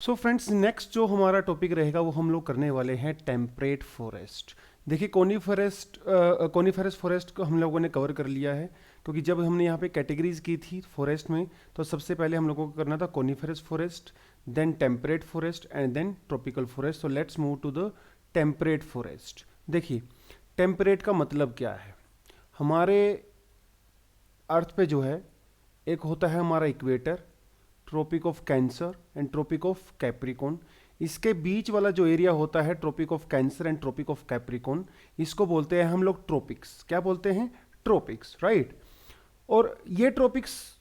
So friends, next जो हमारा topic रहेगा वो हम लोग करने वाले हैं टेम्परेट फॉरेस्ट। देखिए, कोनीफेरस फॉरेस्ट को हम लोगों ने कवर कर लिया है, क्योंकि जब हमने यहाँ पे कैटेगरीज की थी फॉरेस्ट में, तो सबसे पहले हम लोगों को करना था coniferous forest, then temperate forest and then tropical forest. So let's move to the temperate forest. देखिए, टेम्परेट का मतलब क्या है। हमारे अर्थ पे जो है, एक होता है हमारा equator, tropic of cancer and tropic of capricorn. इसके बीच वाला जो एरिया होता है tropic of cancer and tropic of capricorn, इसको बोलते हैं हम लोग ट्रॉपिक्स। क्या बोलते हैं? Tropics, right. और ये ट्रॉपिक्स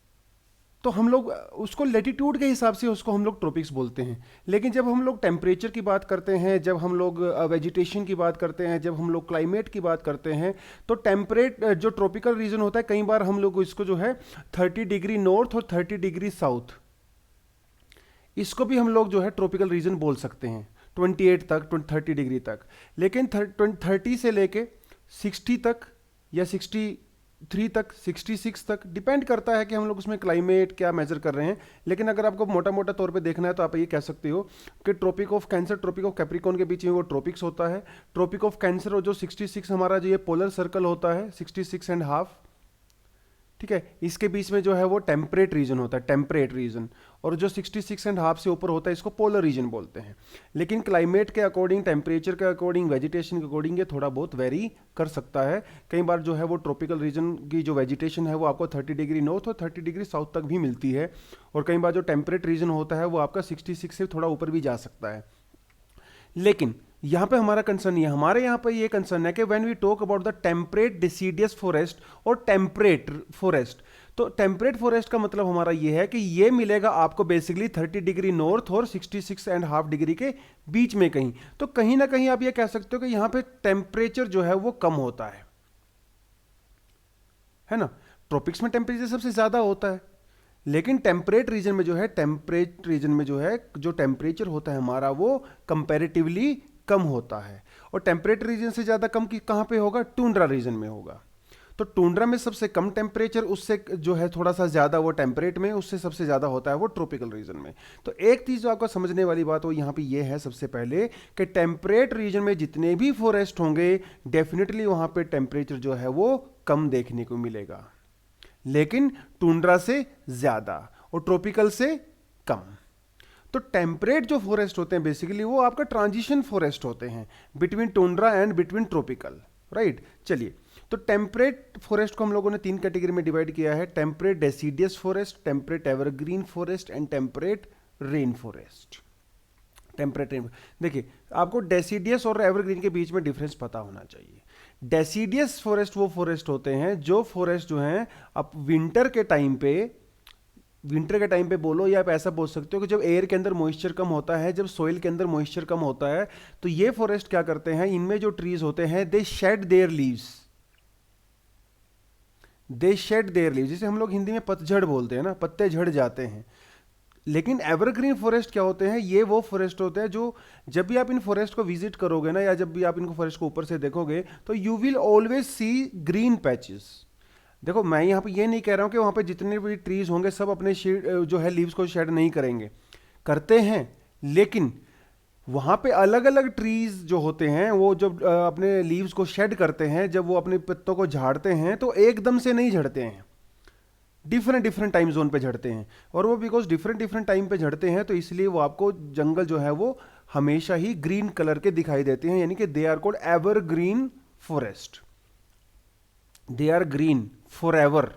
तो हम लोग उसको लेटीट्यूड के हिसाब से उसको हम लोग ट्रॉपिक्स बोलते हैं। लेकिन जब हम लोग टेम्परेचर की बात करते हैं, जब हम लोग वेजिटेशन की बात करते हैं, जब हम लोग क्लाइमेट की बात करते हैं, तो टेम्परेट जो ट्रॉपिकल रीजन होता है, कई बार हम लोग इसको जो है 30 डिग्री नॉर्थ और 30 डिग्री साउथ, इसको भी हम लोग जो है ट्रॉपिकल रीजन बोल सकते हैं 28 तक, 30 डिग्री तक। लेकिन 30 से लेके 60 तक या 63 तक, 66 तक, डिपेंड करता है कि हम लोग उसमें क्लाइमेट क्या मेजर कर रहे हैं। लेकिन अगर आपको मोटा मोटा तौर पे देखना है तो आप ये कह सकते हो कि tropic of cancer, tropic of capricorn के बीच में वो ट्रॉपिक्स होता है। ट्रॉपिक ऑफ कैंसर और जो 66 हमारा जो ये पोलर सर्कल होता है 66 एंड हाफ, ठीक है, इसके बीच में जो है वो टेम्परेट रीजन होता है, टेम्परेट रीजन। और जो 66 एंड हाफ से ऊपर होता है इसको पोलर रीजन बोलते हैं। लेकिन क्लाइमेट के अकॉर्डिंग, टेम्परेचर के अकॉर्डिंग, वेजिटेशन के अकॉर्डिंग ये थोड़ा बहुत वेरी कर सकता है। कई बार जो है वो ट्रॉपिकल रीजन की जो वेजिटेशन है वो आपको 30 डिग्री नॉर्थ और 30 डिग्री साउथ तक भी मिलती है। और कई बार जो टेम्परेट रीजन होता है वो आपका 66 से थोड़ा ऊपर भी जा सकता है। लेकिन यहां पे हमारा कंसर्न, ये हमारे यहां पे ये कंसर्न है कि when we talk about the temperate deciduous forest और टेम्परेट फॉरेस्ट, तो टेम्परेट फॉरेस्ट का मतलब हमारा ये है कि ये मिलेगा आपको बेसिकली 30 डिग्री नॉर्थ और 66 एंड हाफ डिग्री के बीच में कहीं। तो कहीं ना कहीं आप ये कह सकते हो कि यहां पे टेम्परेचर जो है वो कम होता है ना। ट्रॉपिक्स में टेम्परेचर सबसे ज्यादा होता है, लेकिन टेम्परेट रीजन में जो है, टेम्परेट रीजन में जो है जो टेम्परेचर होता है हमारा वो कंपैरेटिवली कम होता है। और टेम्परेट रीजन से ज़्यादा कम की कहाँ पे होगा? टुंड्रा रीजन में होगा। तो टुंड्रा में सबसे कम टेम्परेचर, उससे जो है थोड़ा सा ज़्यादा वो टेम्परेट में, उससे सबसे ज़्यादा होता है वो ट्रॉपिकल रीजन में। तो एक चीज़ जो आपको समझने वाली बात वो यहाँ पे ये है सबसे पहले कि टेम्परेट रीजन में जितने भी फॉरेस्ट होंगे डेफिनेटली वहाँ पे टेम्परेचर जो है वो कम देखने को मिलेगा, लेकिन टुंड्रा से ज्यादा और ट्रॉपिकल से कम। तो टेम्परेट जो फॉरेस्ट होते हैं बेसिकली वो आपका ट्रांजिशन फॉरेस्ट होते हैं between tundra and between tropical, right. चलिए, तो टेम्परेट फॉरेस्ट को हम लोगों ने 3 कैटेगरी में डिवाइड किया है: temperate deciduous forest, temperate evergreen forest and temperate rain forest. Temperate rain, देखिए आपको डेसिडियस और एवरग्रीन के बीच में डिफरेंस पता होना चाहिए। डेसिडियस फॉरेस्ट वो फॉरेस्ट होते हैं जो फॉरेस्ट जो हैं अब विंटर के टाइम पे बोलो, या आप ऐसा बोल सकते हो कि जब एयर के अंदर मॉइस्चर कम होता है, जब सोइल के अंदर मॉइस्चर कम होता है, तो ये फॉरेस्ट क्या करते हैं, इनमें जो ट्रीज होते हैं दे शेड देयर लीव्स, जिसे हम लोग हिंदी में पतझड़ बोलते हैं ना, पत्ते झड़ जाते हैं। लेकिन एवरग्रीन फॉरेस्ट क्या होते हैं? ये वो फॉरेस्ट होते हैं जो जब भी आप इन फॉरेस्ट को विजिट करोगे ना, या जब भी आप इनको फॉरेस्ट को ऊपर से देखोगे, तो you will always see green patches. देखो, मैं यहाँ पे ये नहीं कह रहा हूँ कि वहाँ पे जितने भी ट्रीज होंगे सब अपने जो है लीव्स को शेड नहीं करेंगे, करते हैं। लेकिन वहाँ पे अलग अलग ट्रीज जो होते हैं वो जब अपने लीव्स को शेड करते हैं, जब वो अपने पत्तों को झाड़ते हैं, तो एकदम से नहीं झड़ते हैं, डिफरेंट डिफरेंट टाइम जोन पे झड़ते हैं। और वो बिकॉज डिफरेंट डिफरेंट टाइम पे झड़ते हैं, तो इसलिए वो आपको जंगल जो है वो हमेशा ही ग्रीन कलर के दिखाई देते हैं, यानी कि they are called evergreen forest. They are green for ever,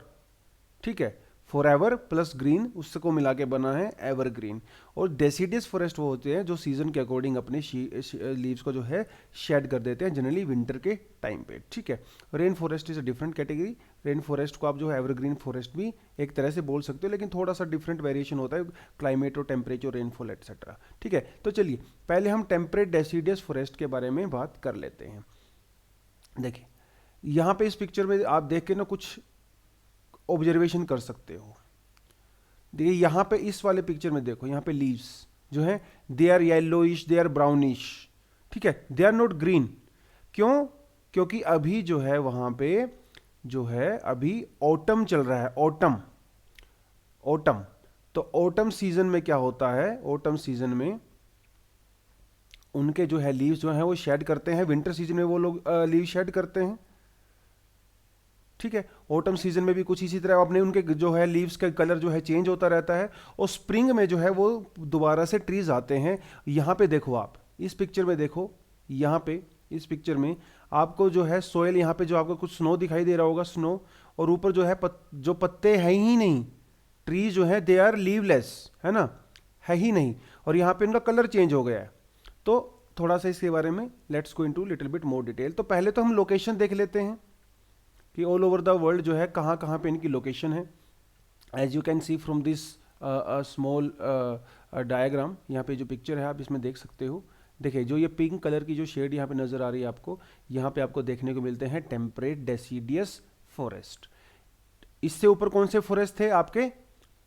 ठीक है, फॉर एवर प्लस ग्रीन उसको मिला के बना है एवरग्रीन। और डेसिडियस फॉरेस्ट वो होते हैं जो सीजन के अकॉर्डिंग अपने लीव्स को जो है शेड कर देते हैं, जनरली विंटर के टाइम पे, ठीक है। Rain forest is a different category. Rain forest को आप जो है एवरग्रीन फॉरेस्ट भी एक तरह से बोल सकते हो, लेकिन थोड़ा सा डिफरेंट वेरिएशन होता है, क्लाइमेट और टेम्परेचर, रेनफॉल एक्सेट्रा, ठीक है। तो चलिए पहले हम टेम्परेट डेसिडियस फॉरेस्ट के बारे में बात कर लेते हैं। देखिए यहाँ पे इस पिक्चर में आप देख के ना कुछ ऑब्जर्वेशन कर सकते हो। देखिए यहाँ पे इस वाले पिक्चर में देखो, यहाँ पे लीव्स जो है they are yellowish, they are brownish, ठीक है, दे आर नॉट ग्रीन। क्यों? क्योंकि अभी जो है वहां पे जो है अभी ऑटम चल रहा है, ऑटम, तो ऑटम सीजन में क्या होता है, ऑटम सीजन में उनके जो है लीव्स जो है वो शेड करते हैं, विंटर सीजन में वो लोग लीव शेड करते हैं, ठीक है। ऑटम सीजन में भी कुछ इसी तरह अपने उनके जो है लीव्स का कलर जो है चेंज होता रहता है, और स्प्रिंग में जो है वो दोबारा से ट्रीज आते हैं। यहाँ पे देखो, आप इस पिक्चर में देखो, यहाँ पे इस पिक्चर में आपको जो है सोयल, यहाँ पे जो आपको कुछ स्नो दिखाई दे रहा होगा, स्नो, और ऊपर जो है जो पत्ते हैं ही नहीं, ट्रीज जो है दे आर लीवलेस, है ना, है ही नहीं, और यहाँ पे उनका कलर चेंज हो गया है। तो थोड़ा सा इसके बारे में let's go into little bit more detail. तो पहले तो हम लोकेशन देख लेते हैं कि ऑल ओवर द वर्ल्ड जो है कहाँ कहाँ पे इनकी लोकेशन है। As you can see from this small diagram, यहाँ पे जो पिक्चर है आप इसमें देख सकते हो। देखिए जो ये पिंक कलर की जो शेड यहाँ पे नज़र आ रही है आपको, यहाँ पे आपको देखने को मिलते हैं टेम्परेट डेसिडियस फॉरेस्ट। इससे ऊपर कौन से फॉरेस्ट थे आपके,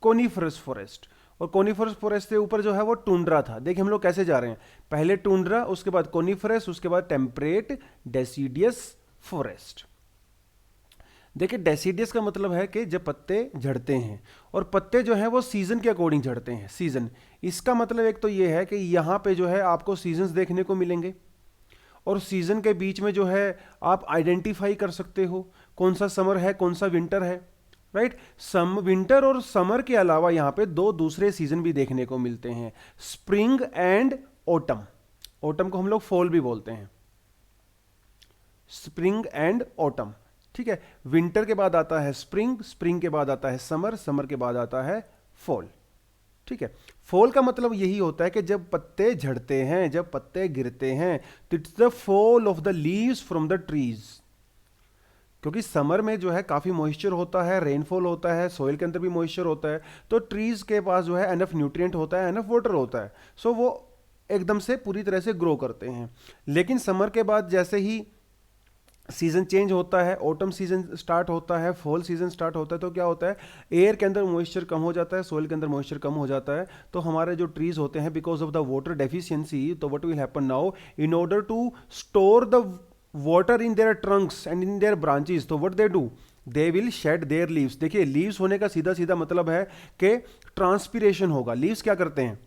कोनिफरस फॉरेस्ट, और कोनिफरस फॉरेस्ट से ऊपर जो है वो टुंड्रा था। देखिए हम लोग कैसे जा रहे हैं, पहले टुंड्रा, उसके बाद कोनिफरस, उसके बाद टेम्परेट डेसिडियस फॉरेस्ट। देखिए डेसिडियस का मतलब है कि जब पत्ते झड़ते हैं, और पत्ते जो है वो सीजन के अकॉर्डिंग झड़ते हैं, सीजन। इसका मतलब एक तो ये है कि यहाँ पे जो है आपको सीजन्स देखने को मिलेंगे, और सीजन के बीच में जो है आप आइडेंटिफाई कर सकते हो कौन सा समर है कौन सा विंटर है, राइट। विंटर और समर के अलावा यहाँ पे दो दूसरे सीजन भी देखने को मिलते हैं, स्प्रिंग एंड ऑटम। ऑटम को हम लोग फॉल भी बोलते हैं, स्प्रिंग एंड ऑटम, ठीक है। विंटर के बाद आता है स्प्रिंग, स्प्रिंग के बाद आता है समर, समर के बाद आता है फॉल, ठीक है। फॉल का मतलब यही होता है कि जब पत्ते झड़ते हैं, जब पत्ते गिरते हैं, तो it's the fall of the leaves from the trees. क्योंकि समर में जो है काफी मॉइस्चर होता है, रेनफॉल होता है, सॉइल के अंदर भी मॉइस्चर होता है, तो ट्रीज के पास जो है एनफ न्यूट्रिएंट होता है, एनफ वाटर होता है, सो वो एकदम से पूरी तरह से ग्रो करते हैं। लेकिन समर के बाद जैसे ही सीजन चेंज होता है, ऑटम सीजन स्टार्ट होता है, फॉल सीजन स्टार्ट होता है, तो क्या होता है, एयर के अंदर मॉइस्चर कम हो जाता है, सोइल के अंदर मॉइस्चर कम हो जाता है, तो हमारे जो ट्रीज होते हैं because of the water deficiency, तो what will happen now, in order to store the water in their trunks and in their branches, तो what they do, they will shed their leaves. देखिए leaves होने का सीधा सीधा मतलब है कि ट्रांसपीरेशन होगा। लीव्स क्या करते हैं,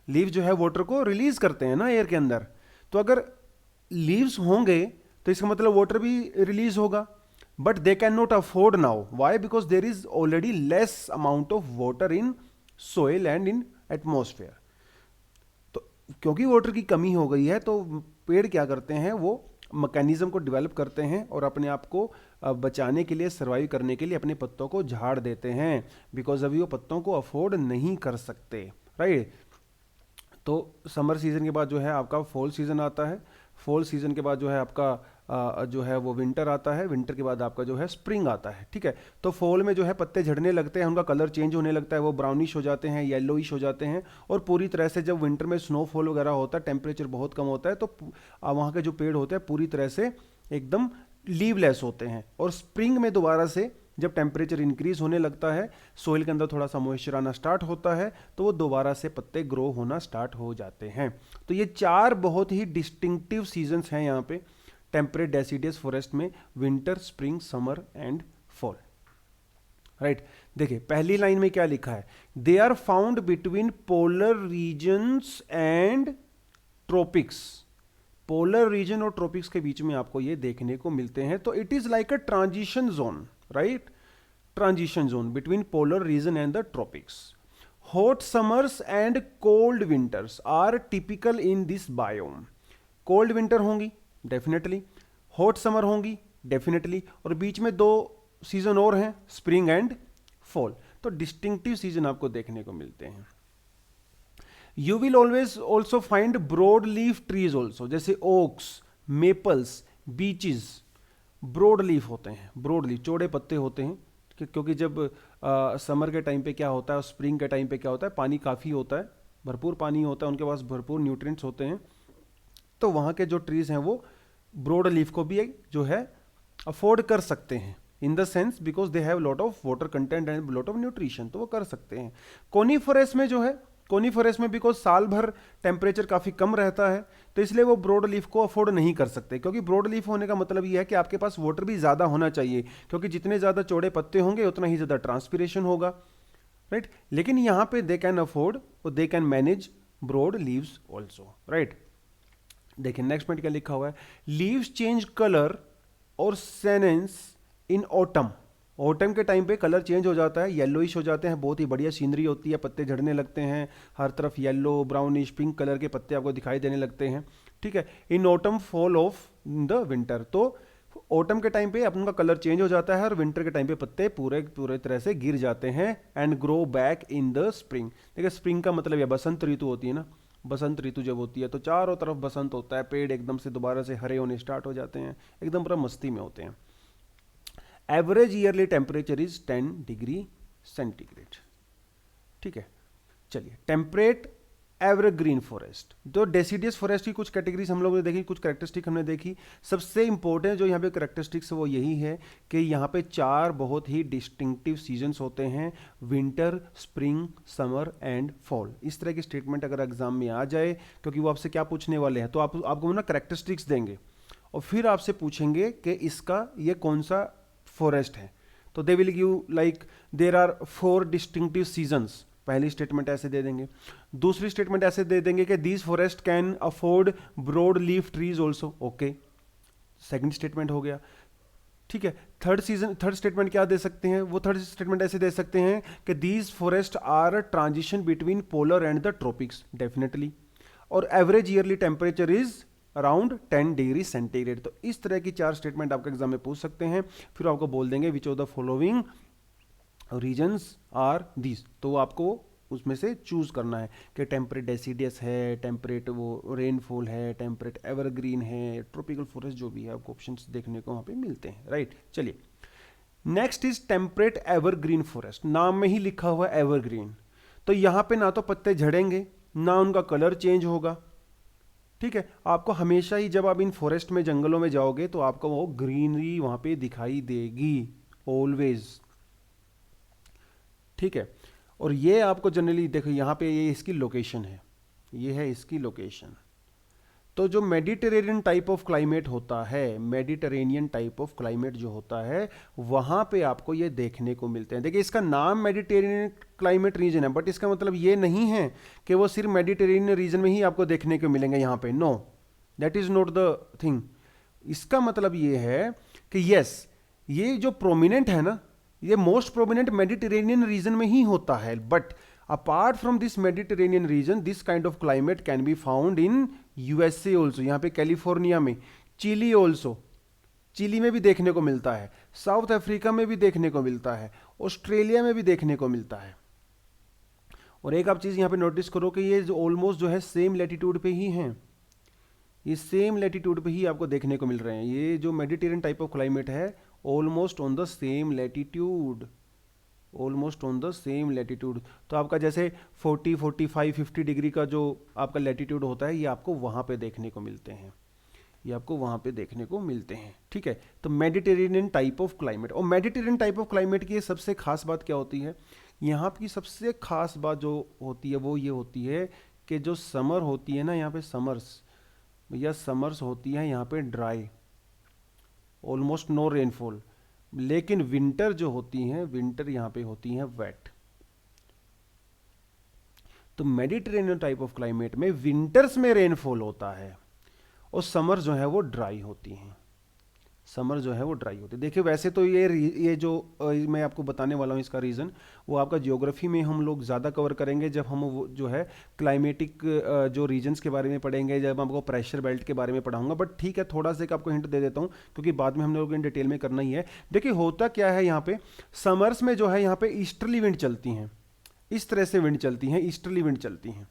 लीव्स जो है वाटर को रिलीज करते हैं ना एयर के अंदर, तो अगर लीव्स होंगे तो इसका मतलब वाटर भी रिलीज होगा, but they can not afford now, why, because there is already less amount of water in soil and in atmosphere. तो क्योंकि वाटर की कमी हो गई है, तो पेड़ क्या करते हैं, वो मैकेनिज्म को डेवलप करते हैं और अपने आप को बचाने के लिए, सर्वाइव करने के लिए अपने पत्तों को झाड़ देते हैं, बिकॉज अभी वो पत्तों को अफोर्ड नहीं कर सकते, राइट। तो समर सीजन के बाद जो है आपका फॉल सीजन आता है, फॉल सीजन के बाद जो है आपका जो है वो विंटर आता है, विंटर के बाद आपका जो है स्प्रिंग आता है, ठीक है। तो फॉल में जो है पत्ते झड़ने लगते हैं, उनका कलर चेंज होने लगता है, वो ब्राउनिश हो जाते हैं, येलोइश हो जाते हैं, और पूरी तरह से जब विंटर में स्नोफॉल वगैरह होता है, टेम्परेचर बहुत कम होता है, तो वहाँ के जो पेड़ होते हैं पूरी तरह से एकदम लीवलेस होते हैं। और स्प्रिंग में दोबारा से जब टेम्परेचर इंक्रीज होने लगता है, सोइल के अंदर थोड़ा सा मॉइस्चर आना स्टार्ट होता है, तो वो दोबारा से पत्ते ग्रो होना स्टार्ट हो जाते हैं। तो ये चार बहुत ही डिस्टिंक्टिव सीजन्स हैं यहाँ पे टेम्परेट डेसिडियस फॉरेस्ट में, winter, spring, summer and fall, right. देखिए पहली लाइन में क्या लिखा है, they are found between polar regions and tropics. Polar region और ट्रॉपिक्स के बीच में आपको ये देखने को मिलते हैं, तो it is like a transition zone, right, transition zone between polar region and the tropics. Hot summers and cold winters are typical in this biome. Cold winter होंगी डेफिनेटली, हॉट समर होंगी डेफिनेटली, और बीच में दो season और हैं, spring and fall. तो distinctive season आपको देखने को मिलते हैं। You will always also find broad leaf trees also, जैसे oaks, maples, beeches, broad leaf होते हैं, ब्रॉड लीफ, चौड़े पत्ते होते हैं, क्योंकि जब समर के टाइम पे क्या होता है और स्प्रिंग के टाइम पे क्या होता है, पानी काफ़ी होता है, भरपूर पानी होता है, उनके पास भरपूर न्यूट्रिएंट्स होते हैं, तो वहाँ के जो ट्रीज हैं वो ब्रॉड लीफ को भी जो है अफोर्ड कर सकते हैं, in the sense because they have lot of water content and lot of nutrition, तो वो कर सकते हैं। कोनीफरस में जो है, कोनीफरस में बिकॉज साल भर टेम्परेचर काफ़ी कम रहता है, तो इसलिए वो ब्रॉड लीफ को अफोर्ड नहीं कर सकते, क्योंकि ब्रॉड लीफ होने का मतलब ये है कि आपके पास वाटर भी ज़्यादा होना चाहिए, क्योंकि जितने ज़्यादा चौड़े पत्ते होंगे उतना ही ज़्यादा ट्रांसपीरेशन होगा, राइट। लेकिन यहाँ पे दे कैन अफोर्ड और they can manage broad leaves also, right. देखिए नेक्स्ट पॉइंट क्या लिखा हुआ है, लीव्स चेंज कलर और सेनेंस इन ऑटम। ऑटम के टाइम पे कलर चेंज हो जाता है, येलोइश हो जाते हैं, बहुत ही बढ़िया सीनरी होती है, पत्ते झड़ने लगते हैं, हर तरफ येलो ब्राउनिश पिंक कलर के पत्ते आपको दिखाई देने लगते हैं, ठीक है। In autumn fall of the winter, तो ऑटम के टाइम पे अपन का कलर चेंज हो जाता है और विंटर के टाइम पे पत्ते पूरे पूरे तरह से गिर जाते हैं। And grow back in the spring. देखिए स्प्रिंग का मतलब यह बसंत ऋतु होती है ना, बसंत ऋतु जब होती है तो चारों तरफ बसंत होता है, पेड़ एकदम से दोबारा से हरे होने स्टार्ट हो जाते हैं, एकदम पूरा मस्ती में होते हैं। Average yearly temperature is 10 degree centigrade, ठीक है। चलिए टेम्परेट एवरग्रीन फॉरेस्ट, तो डेसिडियस फॉरेस्ट की कुछ कैटेगरीज हम लोगों ने देखी, कुछ कैरेक्टरिस्टिक हमने देखी। सबसे इंपॉर्टेंट जो यहाँ पे कैरेक्टरिस्टिक्स वो यही है कि यहाँ पे 4 बहुत ही डिस्टिंक्टिव सीजन्स होते हैं, winter, spring, summer and fall. इस तरह की स्टेटमेंट अगर एग्जाम में आ जाए, क्योंकि वो आपसे क्या पूछने वाले हैं, तो आपको ना कैरेक्टरिस्टिक्स देंगे और फिर आपसे पूछेंगे कि इसका ये कौन सा फॉरेस्ट है। तो they will give like there are 4 distinctive seasons, पहली स्टेटमेंट ऐसे दे देंगे। दूसरी स्टेटमेंट ऐसे दे देंगे कि these forest can afford broad leaf trees also, okay, second statement हो गया, ठीक है। थर्ड स्टेटमेंट क्या दे सकते हैं, वो थर्ड स्टेटमेंट ऐसे दे सकते हैं कि these forest are transition between polar and the tropics, definitely, और average yearly temperature is around 10 degree centigrade. तो इस तरह की 4 स्टेटमेंट आपके एग्जाम में पूछ सकते हैं, फिर आपको बोल देंगे which of the following regions are these, तो वो आपको उसमें से चूज करना है कि टेम्परेट डेसिडियस है, टेम्परेट वो रेनफॉल है, टेम्परेट एवरग्रीन है, ट्रॉपिकल फॉरेस्ट, जो भी है आपको ऑप्शंस देखने को वहाँ पे मिलते हैं, राइट। चलिए next is temperate evergreen forest, नाम में ही लिखा हुआ है एवरग्रीन, तो यहाँ पे ना तो पत्ते झड़ेंगे ना उनका कलर चेंज होगा, ठीक है। आपको हमेशा ही जब आप इन फॉरेस्ट में जंगलों में जाओगे तो आपको वो ग्रीनरी वहाँ पे दिखाई देगी ऑलवेज, ठीक है। और ये आपको जनरली देखो यहाँ पे ये इसकी लोकेशन है, ये है इसकी लोकेशन। तो जो मेडिटेरेनियन टाइप ऑफ क्लाइमेट होता है, मेडिटेरेनियन टाइप ऑफ क्लाइमेट जो होता है, वहाँ पे आपको ये देखने को मिलते हैं। देखिए इसका नाम मेडिटेरेनियन क्लाइमेट रीजन है, बट इसका मतलब ये नहीं है कि वो सिर्फ मेडिटेरेनियन रीजन में ही आपको देखने को मिलेंगे यहाँ पे, no, that is not the thing. इसका मतलब ये है कि यस, ये जो प्रोमिनेंट है ना, ये मोस्ट प्रोमिनेंट मेडिटेरेनियन रीजन में ही होता है, but apart from this Mediterranean reason this kind of climate can be found in USA also, यहाँ पे कैलिफोर्निया में, चिली ऑल्सो, चिली में भी देखने को मिलता है, साउथ अफ्रीका में भी देखने को मिलता है, ऑस्ट्रेलिया में भी देखने को मिलता है। और एक आप चीज यहाँ पे नोटिस करो कि ये जो ऑलमोस्ट जो है सेम लैटिट्यूड पे ही हैं, ये सेम लैटिट्यूड पे ही आपको देखने को मिल रहे हैं। ये जो मेडिटेरियन टाइप ऑफ क्लाइमेट है almost on the same latitude, almost on the same latitude. तो आपका जैसे 40, 45, 50 डिग्री का जो आपका लैटिट्यूड होता है, ये आपको वहाँ पे देखने को मिलते हैं, ये आपको वहाँ पे देखने को मिलते हैं, ठीक है। तो मेडिटेरेनियन टाइप ऑफ क्लाइमेट, और मेडिटेरेनियन टाइप ऑफ क्लाइमेट की सबसे खास बात क्या होती है, यहाँ की सबसे खास बात जो होती है वो ये होती है कि जो समर होती है ना, यहाँ पे समर्स या समर्स होती है यहाँ पे ड्राई, ऑलमोस्ट नो रेनफॉल, लेकिन विंटर जो होती हैं, विंटर यहाँ पे होती हैं वेट। तो मेडिटेरेनियन टाइप ऑफ क्लाइमेट में विंटर्स में रेनफॉल होता है और समर जो है वो ड्राई होती हैं, समर जो है वो ड्राई होती है। देखिए वैसे तो ये जो मैं आपको बताने वाला हूँ इसका रीज़न वो आपका ज्योग्राफी में हम लोग ज़्यादा कवर करेंगे, जब हम वो जो है क्लाइमेटिक जो रीजन्स के बारे में पढ़ेंगे, जब आपको प्रेशर बेल्ट के बारे में पढ़ाऊंगा। बट ठीक है, थोड़ा सा आपको हिंट दे देता हूँ क्योंकि बाद में हम लोग इन डिटेल में करना ही है। देखिए होता क्या है, यहाँ पे समर्स में जो है यहाँ पे ईस्टर्ली विंड चलती हैं, इस तरह से विंड चलती हैं, ईस्टर्ली विंड चलती हैं,